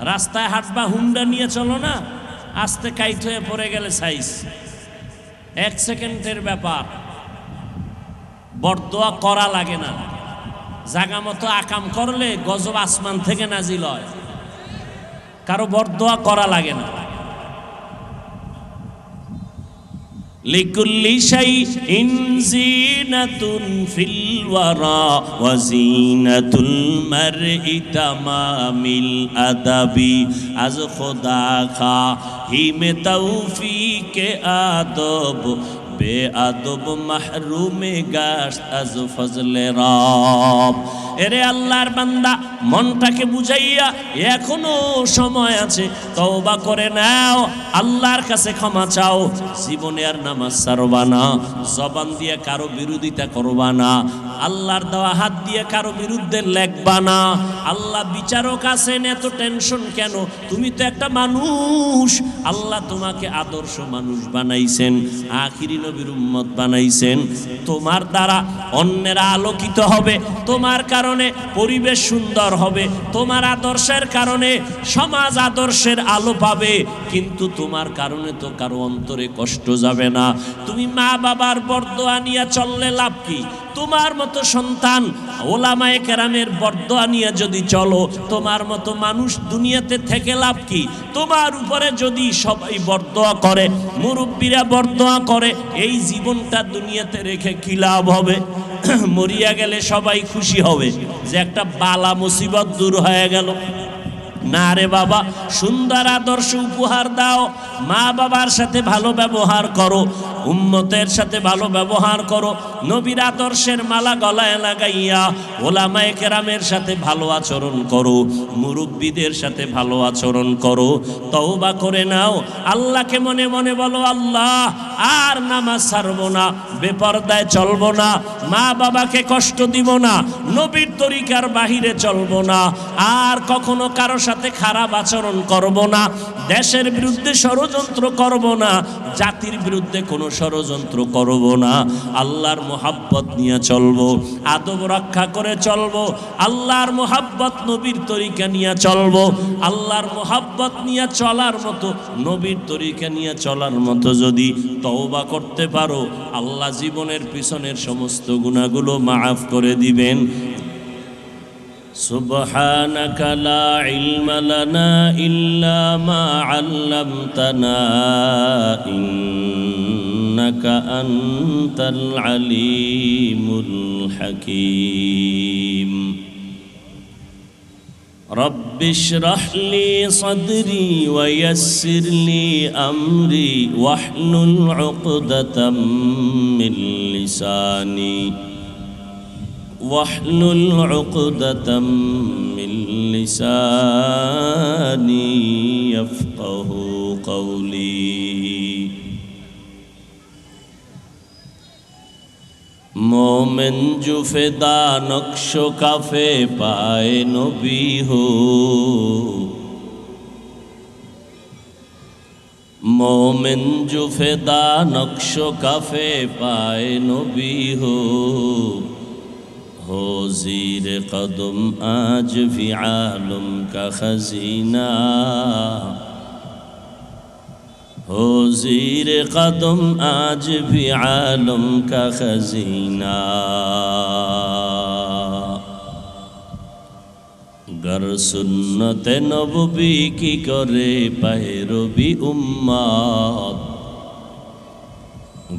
রাস্তায় হাঁটবা, হুন্ডা নিয়ে চলো না, আস্তে কাইট হয়ে পড়ে গেলে সাইজ, 1 সেকেন্ডের ব্যাপার। বরদোয়া করা লাগে না, জাগা মতো আকাম করলে গজব আসমান থেকে নাজিল হয়। কারো বরদোয়া করা লাগে না। লিকুল্লি শাইইন জিনাতুন ফিল ওয়ারা ওয়া জিনাতুল মারই তামামিল আদাবি আজ খোদা খা হিমে তৌফিকে আদব বেআদব মাহরুমে গাশত আজ ফজলে রব। এরে আল্লাহর বান্দা, মনটাকে বুঝাইয়া এখনো সময় আছে, তওবা করে নাও, আল্লাহর কাছে ক্ষমা চাও। জীবনে আর নামাজ ছাড়বা না, জবান দিয়ে কারো বিরোধিতা করবা না, আল্লাহর দেওয়া হাত দিয়ে কারো বিরুদ্ধে লেখবা না। আল্লাহ বিচারক আছেন, এত টেনশন কেন? তুমি তো একটা মানুষ, আল্লাহ তোমাকে আদর্শ মানুষ বানাইছেন, আখিরি নবীর উম্মত বানাইছেন। তোমার দ্বারা অন্যেরা আলোকিত হবে, তোমার কারণে পরিবেশ সুন্দর হবে, তোমার আদর্শের কারণে সমাজ আদর্শের আলো পাবে। কিন্তু তোমার কারণে তো কারো অন্তরে কষ্ট যাবে না। তুমি মা বাবার বরদোয়া নিয়ে চললে লাভ কি? তোমার মতো সন্তান ওলামায়ে কেরামের বরদোয়া নিয়ে যদি চলো, তোমার মতো মানুষ দুনিয়াতে থেকে লাভ কি? তোমার উপরে যদি সবাই বরদোয়া করে, মুরব্বীরা বরদোয়া করে, এই জীবনটা দুনিয়াতে রেখে কি লাভ হবে? মরিয়া গেলে সবাই খুশি হবে যে একটা বালা মুসিবত দূর হয়ে গেল। না রে বাবা, সুন্দর আদর্শ উপহার দাও, মা বাবার সাথে ভালো ব্যবহার করো, উম্মতের সাথে ভালো ব্যবহার করো, নবীর আদর্শের মালা গলায় লাগাইয়া ওলামায়ে কেরামের সাথে ভালো আচরণ করো, মুরব্বীদের সাথে ভালো আচরণ করো, তওবা করে নাও, আল্লাহকে মনে মনে বলো, আল্লাহ আর নামাজ ছাড়বো না, বেপরদায় চলবো না, মা বাবাকে কষ্ট দিব না, নবীর তরিকার বাহিরে চলবো না, আর কখনো কারো সাথে খারাপ আচরণ করব না, দেশের বিরুদ্ধে ষড়যন্ত্র করব না, জাতির বিরুদ্ধে কোনো ষড়যন্ত্র করব না, আল্লাহর মোহাব্বত নিয়ে চলবো, আদব রক্ষা করে চলবো, আল্লাহর মোহাব্বত নবীর তরিকা নিয়ে চলবো, আল্লাহর মোহাব্বত নিয়ে চলার মতো, নবীর তরিকা নিয়ে চলার মতো যদি তওবা করতে পারো, আল্লাহ জীবনের পিছনের সমস্ত গুনাহগুলো মাফ করে দিবেন। سبحانك لا علم لنا إلا ما علمتنا إنك أنت العليم الحكيم رب اشرح لي صدري ويسر لي أمري واحلل عقدة من لساني واحلل عقدة من لساني يفقه قولي मोमिन जो फिदा नक्शो काफे पाए नबी हो मोमिन जो फिदा नक्शो काफे पाए नबी हो ज़ीर कदम आज भी आलम का खजीना हो ज़ीर कदम आज भी आलम का खजीना गर सुन्नत नबवी की करे पैरवी उम्मत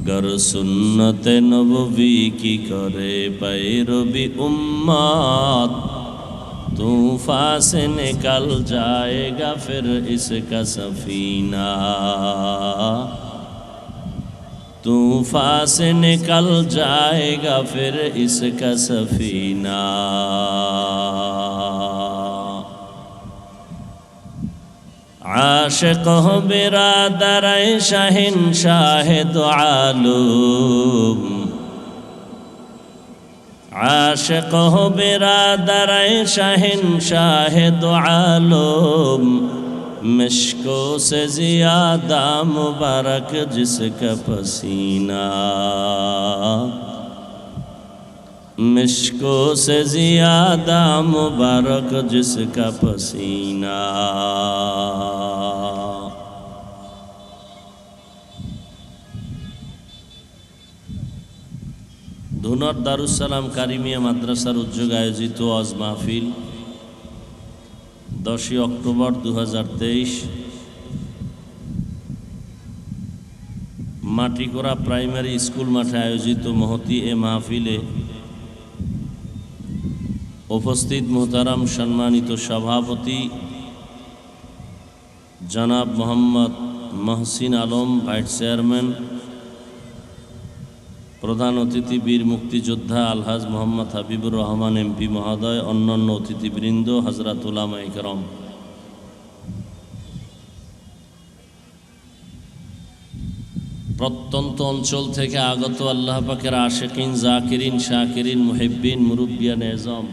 गर सुन्नत नबवी की करे पैरवी उम्मत तूफ़ान से निकल जाएगा फिर इसका सफीना तूफ़ान से निकल जाएगा फिर इसका सफीना आशिक़ हो बिरादर शहंशाह दो आलम आशिक़ हो बिरादर शहंशाह दो आलम मिश्को से ज़ियादा मुबारक जिसका पसीना मिश्को से ज़ियादा मुबारक जिसका पसीना ধুনট দারুস সালাম কারিমিয়া মাদ্রাসার উদ্যোগে আয়োজিত ওয়াজ মাহফিল 10 অক্টোবর 2023 মাটিকোড়া প্রাইমারি স্কুল মাঠে আয়োজিত মহতি এ মাহফিলে উপস্থিত মোহতারাম সম্মানিত সভাপতি জনাব মোহাম্মদ মহসিন আলম ভাইস চেয়ারম্যান প্রধান অতিথি বীর মুক্তিযোদ্ধা আলহাজ মোহাম্মদ হাবিবুর রহমান এমপি মহোদয় অন্যান্য অতিথিবৃন্দ হযরত উলামায়ে কেরাম প্রত্যন্ত অঞ্চল থেকে আগত আল্লাহ পাকের আশিকিন জাকিরিন শাকিরিন মুহিব্বিন মুরব্বিয়ান এজম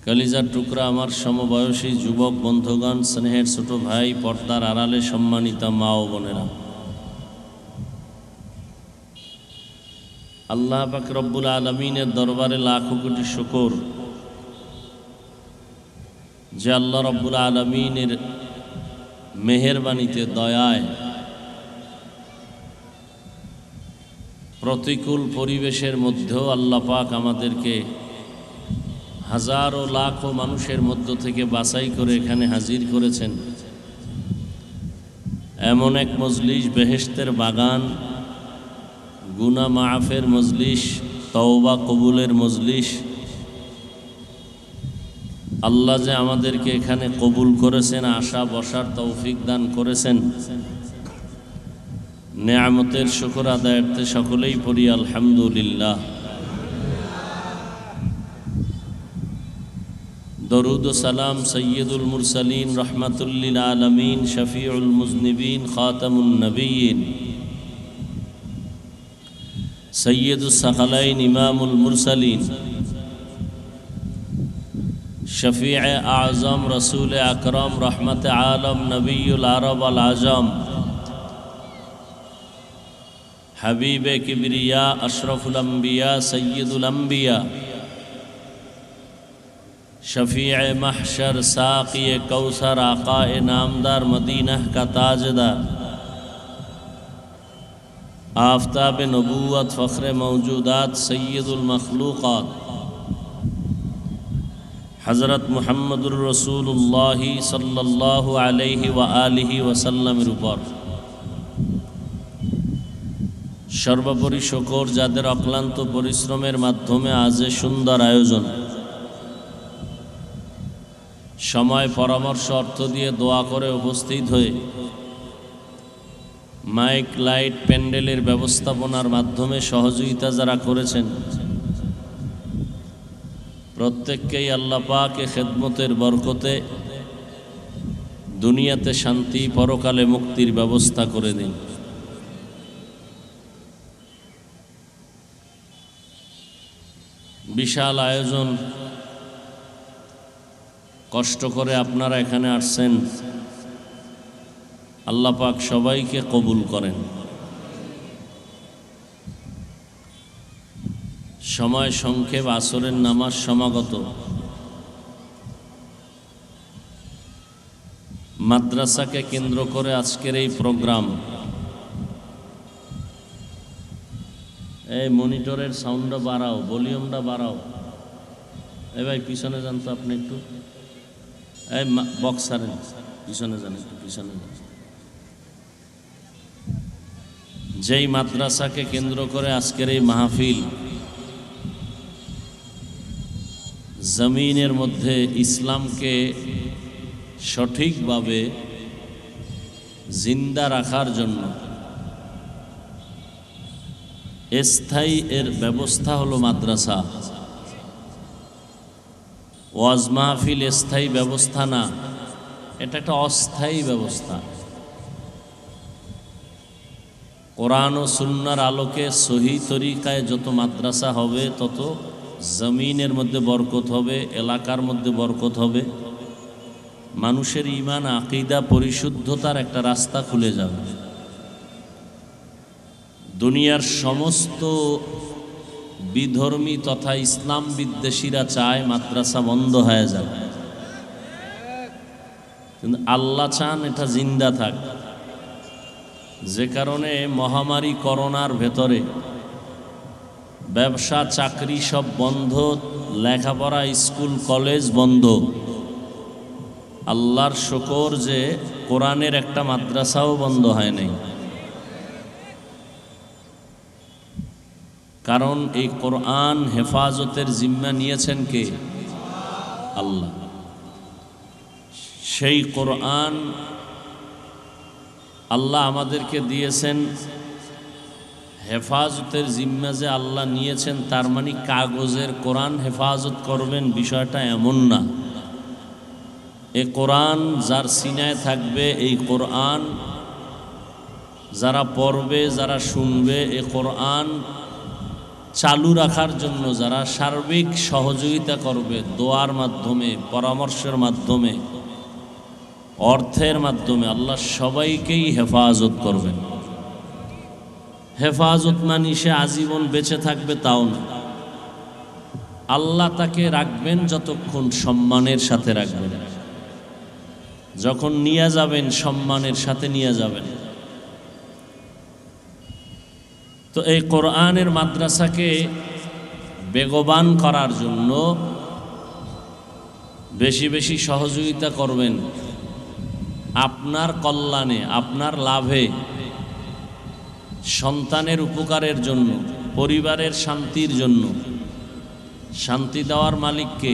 কলিজার টুকরা আমার সমবয়সী যুবক বন্ধুগণ স্নেহের ছোট ভাই পর্দার আড়ালে সম্মানিতা মা ও বোনেরা আল্লাহ পাক রব্বুল আলামিনের দরবারে লাখো কোটি শুকর যে আল্লাহ রব্বুল আলামিনের মেহেরবানিতে দয়ায় প্রতিকূল পরিবেশের মধ্যেও আল্লাহ পাক আমাদেরকে হাজারো লাখো মানুষের মধ্য থেকে বাছাই করে এখানে হাজির করেছেন এমন এক মজলিস বেহেশতের বাগান গুনাহ মাফের মজলিস তওবা কবুলের মজলিস আল্লাহ যে আমাদেরকে এখানে কবুল করেছেন আশা বসার তৌফিক দান করেছেন নেয়ামতের শুকর আদায়ার্থে সকলেই পড়ি আলহামদুলিল্লাহ দরুদ ও সালাম সৈয়দুল মুরসালিন রহমাতুল লিল আলামিন শফিউল মুজনিবিন খাতামুন নবিয়্যিন সৈয়দুস সাকালাইন ইমামুল মুরসালিন শফিয়ে আজম রসুল আকরম রহমত আলম নবীল আরব আল আজম হাবিব কিবরিয়া আশরফুল আম্বিয়া সৈয়দুল আম্বিয়া शफीअ महशर साक़ी कौसर आक़ाए नामदार मदीना का ताजदार आफ्ताब नबूवत फ़ख्र मौजूदात सय्यदुल मखलूक़ात हज़रत मुहम्मदुर रसूलुल्लाह सल्लल्लाहु अलैहि व आलिहि वसल्लमेर उपर सर्वोपरि शुकर जादेर अक्लान्त परिश्रमेर माध्यमे आज सुंदर आयोजन समय परामर्श अर्थ दिए दोया करे उपस्थित हुए মাইক লাইট প্যান্ডেলের ব্যবস্থাপনার মাধ্যমে সহযোগিতা যারা করেছেন প্রত্যেককেই আল্লাহ পাকে খেদমতের বরকতে দুনিয়াতে শান্তি পরকালে মুক্তির ব্যবস্থা করে দিন। বিশাল আয়োজন, কষ্ট করে আপনারা এখানে আসছেন, আল্লাহ পাক সবাইকে কবুল করেন। সময় সংক্ষেপ, আসরের নামাজ সমাগত। মাদ্রাসাকে কেন্দ্র করে আজকের এই প্রোগ্রাম। এই মনিটরের সাউন্ডটা বাড়াও, ভলিউমটা বাড়াও। এই ভাই পিছনে যান তো আপনি একটু, এই বক্সারের পিছনে যান, একটু পিছনে যান। যেই মাদ্রাসাকে কেন্দ্র করে আজকের এই মাহফিল, জমিনের মধ্যে ইসলামকে সঠিকভাবে জিন্দা রাখার জন্য স্থায়ী এর ব্যবস্থা হলো মাদ্রাসা। ওয়াজ মাহফিল স্থায়ী ব্যবস্থা না, এটা একটা অস্থায়ী ব্যবস্থা। কোরআন ও সুন্নাহর আলোকে সহি তরিকায় যত মাদ্রাসা হবে তত জমিনের মধ্যে বরকত হবে, এলাকার মধ্যে বরকত হবে, মানুষের ঈমান আকীদা পরিশুদ্ধতার একটা রাস্তা খুলে যাবে। দুনিয়ার সমস্ত বিধর্মী তথা ইসলাম বিদ্বেষীরা চায় মাদ্রাসা বন্ধ হয়ে যাবে, কিন্তু আল্লাহ চান এটা জিন্দা থাক। যে কারণে মহামারী করোনার ভেতরে ব্যবসা চাকরি সব বন্ধ, লেখাপড়া স্কুল কলেজ বন্ধ। আল্লাহর শুকর যে কোরআনের একটা মাদ্রাসাও বন্ধ হয় নাই, কারণ এই কোরআন হেফাজতের জিম্মা নিয়েছেন কে? আল্লাহ। সেই কোরআন আল্লাহ আমাদেরকে দিয়েছেন, হেফাজতের জিম্মা যে আল্লাহ নিয়েছেন তার মানে কাগজের কোরআন হেফাজত করবেন বিষয়টা এমন না। এ কোরআন যার সিনায় থাকবে, এই কোরআন যারা পড়বে, যারা শুনবে, এ কোরআন চালু রাখার জন্য যারা সার্বিক সহযোগিতা করবে, দোয়ার মাধ্যমে, পরামর্শের মাধ্যমে, অর্থের মাধ্যমে, আল্লাহ সবাইকেই হেফাজত করবেন। হেফাজত মানে সে আজীবন বেঁচে থাকবে তাও না, আল্লাহ তাকে রাখবেন যতক্ষণ সম্মানের সাথে রাখবেন। যখন নিয়ে যাবেন সম্মানের সাথে নিয়ে যাবেন। তো এই কোরআনের মাদ্রাসাকে বেগবান করার জন্য বেশি বেশি সহযোগিতা করবেন, আপনার কল্যাণে, আপনার লাভে, সন্তানের উপকারের জন্য, পরিবারের শান্তির জন্য। শান্তি দেওয়ার মালিককে?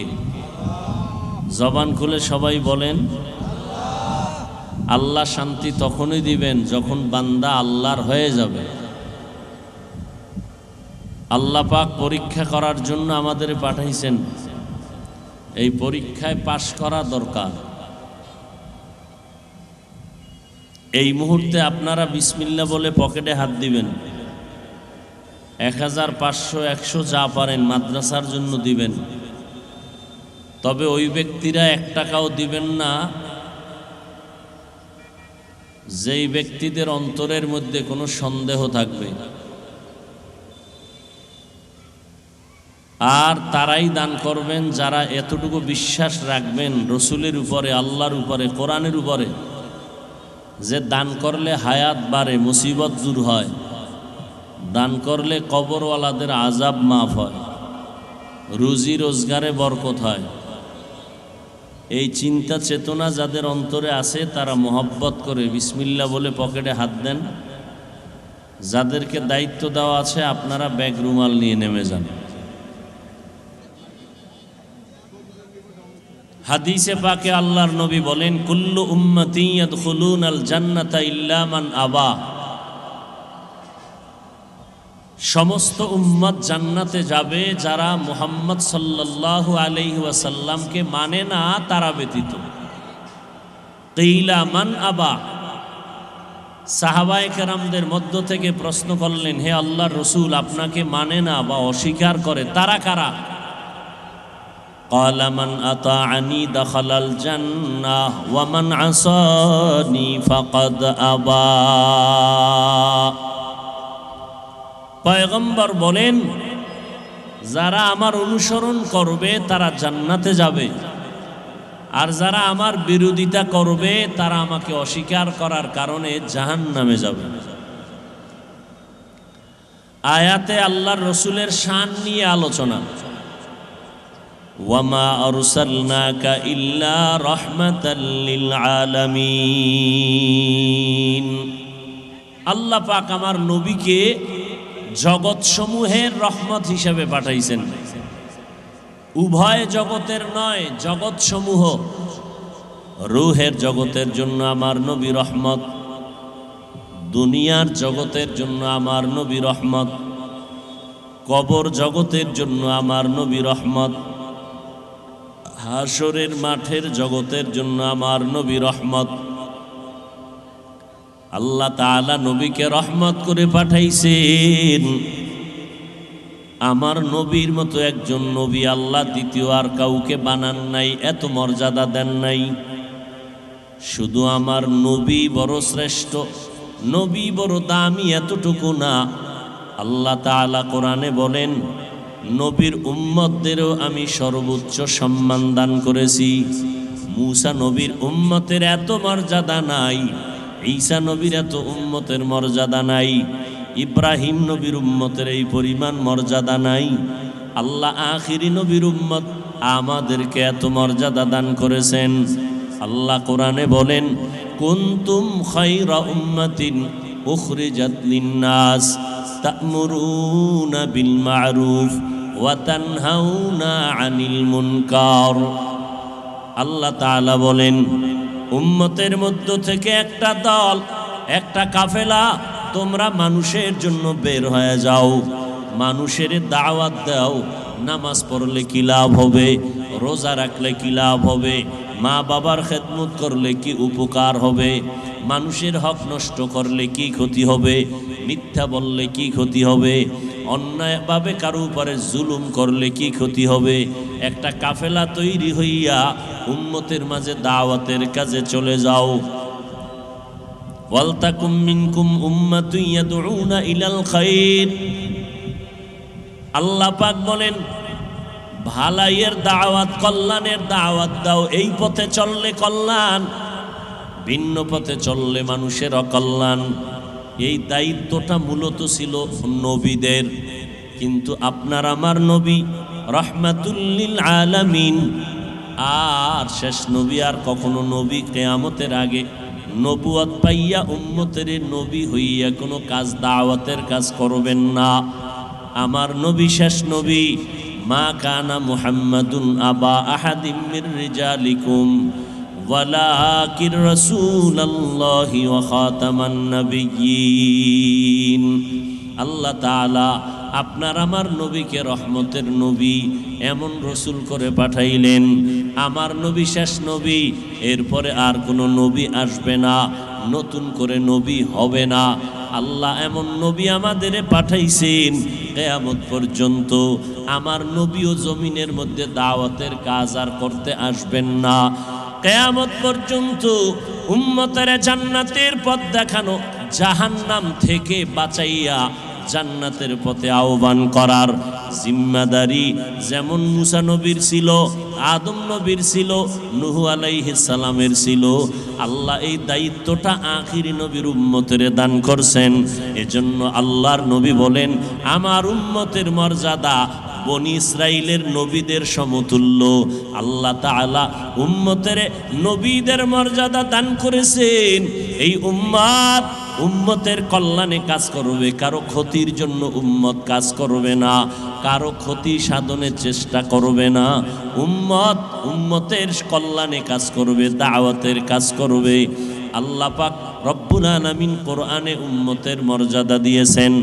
জবান খুলে সবাই বলেন আল্লাহ। শান্তি তখনই দিবেন যখন বান্দা আল্লাহর হয়ে যাবে। আল্লাহ পাক পরীক্ষা করার জন্য আমাদের পাঠাইছেন, এই পরীক্ষায় পাশ করা দরকার। এই মুহূর্তে আপনারা বিসমিল্লাহ বলে পকেটে হাত দিবেন, 1000, 500, 100 যা পারেন মাদ্রাসার জন্য দিবেন। তবে ওই ব্যক্তিরা 1 টাকাও দিবেন না যেই ব্যক্তিদের অন্তরের মধ্যে কোনো সন্দেহ থাকবে, আর তারাই দান করবেন যারা এতটুকু বিশ্বাস রাখবেন রসুলের উপরে, আল্লাহর উপরে, কোরআনের উপরে, যে দান করলে হায়াত বাড়ে, মুসিবত দূর হয়, দান করলে কবরওয়ালাদের আযাব মাফ হয়, রুজি রোজগারে বরকত হয়। এই চিন্তা চেতনা যাদের অন্তরে আছে তারা মোহাব্বত করে বিসমিল্লাহ বলে পকেটে হাত দেন। যাদেরকে দায়িত্ব দেওয়া আছে আপনারা ব্যাগ রুমাল নিয়ে নেমে যান। হাদিসে পাকে আল্লাহর নবী বলেন, কুল্লু উম্মতি ইয়াদখুলুনাল জান্নাতা ইল্লা মান আবা। সমস্ত উম্মত জান্নাতে যাবে যারা মুহাম্মদ সাল্লাল্লাহু আলাইহি ওয়াসাল্লামকে মানে না তারা ব্যতীত। কিলা মান আবা, সাহাবায়ে কেরামদের মধ্য থেকে প্রশ্ন করলেন, হে আল্লাহর রাসূল, আপনাকে মানে না বা অস্বীকার করে তারা কারা? ক্বালা মান আতাআনি দাখালাল জান্নাহ ওয়া মান আসানি ফাকাদ আবা। পয়গম্বর বলেন, যারা আমার অনুসরণ করবে তারা জান্নাতে যাবে, আর যারা আমার বিরোধিতা করবে তারা আমাকে অস্বীকার করার কারণে জাহান্নামে যাবে। আয়াতে আল্লাহর রাসূলের শান নিয়ে আলোচনা। ওয়ামা আরসালনাকা ইল্লা রাহমাতাল লিল আলামিন। আল্লাহ পাক আমার নবীকে জগৎসমূহের রহমত হিসেবে পাঠাইছেন। উভয় জগতের নয়, জগৎসমূহ। রূহের জগতের জন্য আমার নবী রহমত, দুনিয়ার জগতের জন্য আমার নবী রহমত, কবর জগতের জন্য আমার নবী রহমত, হাসরের মাঠের জগতের জন্য আমার নবী রহমত। আল্লাহ তাআলা নবীকে রহমত করে পাঠাইছেন। আমার নবীর মতো একজন নবী আল্লাহ দ্বিতীয় আর কাউকে বানান নাই, এত মর্যাদা দেন নাই। শুধু আমার নবী বড় শ্রেষ্ঠ, নবী বড় দামি, এতটুকু না। আল্লাহ তাআলা কোরআনে বলেন, নবীর উম্মতদেরও আমি সর্বোচ্চ সম্মান দান করেছি। মূসা নবীর উম্মতের এত মর্যাদা নাই, ঈসা নবীর এত উম্মতের মর্যাদা নাই, ইব্রাহিম নবীর উম্মতের এই পরিমাণ মর্যাদা নাই। আল্লাহ আখিরি নবীর উম্মত আমাদেরকে এত মর্যাদা দান করেছেন। আল্লাহ কোরআনে বলেন, কুনতুম খায়রা উম্মাতিন উখরিজাত লিন-নাস তা'মুরুনা বিল মা'রুফ ওয়া তানহাউনা আনিল মুনকার। আল্লাহ তাআলা বলেন, উম্মতের মধ্য থেকে একটা দল, একটা কাফেলা, তোমরা মানুষের জন্য বের হয়ে যাও, মানুষের দাওয়াত দাও। নামাজ পড়লে কি লাভ হবে, রোজা রাখলে কি লাভ হবে, মা বাবার খেদমত করলে কি উপকার হবে, মানুষের হক নষ্ট করলে কি ক্ষতি হবে, মিথ্যা বললে কি ক্ষতি হবে, অন্যায়ভাবে কারো উপরে জুলুম করলে কি ক্ষতি হবে। একটা কাফেলা তৈরি হইয়া উম্মতের মাঝে দাওয়াতের কাজে চলে যাও। ওয়ালতাকুম মিনকুম উম্মাতুন ইয়াদউনা ইলাল খায়র। আল্লাহ পাক বলেন, ভালাইয়ের দাওয়াত, কল্যাণের দাওয়াত দাও। এই পথে চললে কল্যাণ, ভিন্ন পথে চললে মানুষের অকল্যাণ। এই দায়িত্বটা মূলত ছিল নবীদের, কিন্তু আপনার আমার নবী রাহমাতুল লিল আলামিন। আর শেষ নবী আর কখনো নবী কিয়ামতের আগে নবুয়ত পাইয়া উম্মতের নবী হইয়া কোনো কাজ, দাওয়াতের কাজ করবেন না। আমার নবী শেষ নবী। মা কানা মুহাম্মাদুন আবা আহাদিম মির রিজালিকুম ওয়ালাকিন রাসূলুল্লাহি ওয়া খাতামান নাবিয়্যিন। আল্লাহ তাআলা আপনার আমার নবীকে রহমতের নবী, এমন রসুল করে পাঠাইলেন। আমার নবী শেষ নবী, এরপরে আর কোনো নবী আসবে না, নতুন করে নবী হবে না। আল্লাহ এমন নবী আমাদের পাঠাইছেন, কিয়ামত পর্যন্ত আমার নবীও জমিনের মধ্যে দাওয়াতের কাজ আর করতে আসবেন না। কিয়ামত পর্যন্ত উম্মতের জান্নাতের পথ দেখানো, জাহান্নাম থেকে বাঁচাইয়া জান্নাতের পথে আহ্বান করার জিম্মাদারি যেমন মুসা নবীর ছিল, আদম নবীর ছিল, নূহ আলাইহিস সালামের ছিল, আল্লাহ এই দায়িত্বটা আখিরি নবীর উম্মতের দান করছেন। এজন্য আল্লাহর নবী বলেন, আমার উম্মতের মর্যাদা বনি ইসরাইলের নবীদের সমতুল্য। আল্লাহ তাআলা উম্মতের নবীদের মর্যাদা দান করেছেন। এই উম্মত উম্মতের কল্যাণে কাজ করবে, কারো ক্ষতির জন্য উম্মত কাজ করবে না, কারো ক্ষতি সাধনের চেষ্টা করবে না। উম্মত উম্মতের কল্যাণে কাজ করবে, দাওয়াতের কাজ করবে। আল্লাহ পাক রব্বুল আলামিন কোরআনে উম্মতের মর্যাদা দিয়েছেন।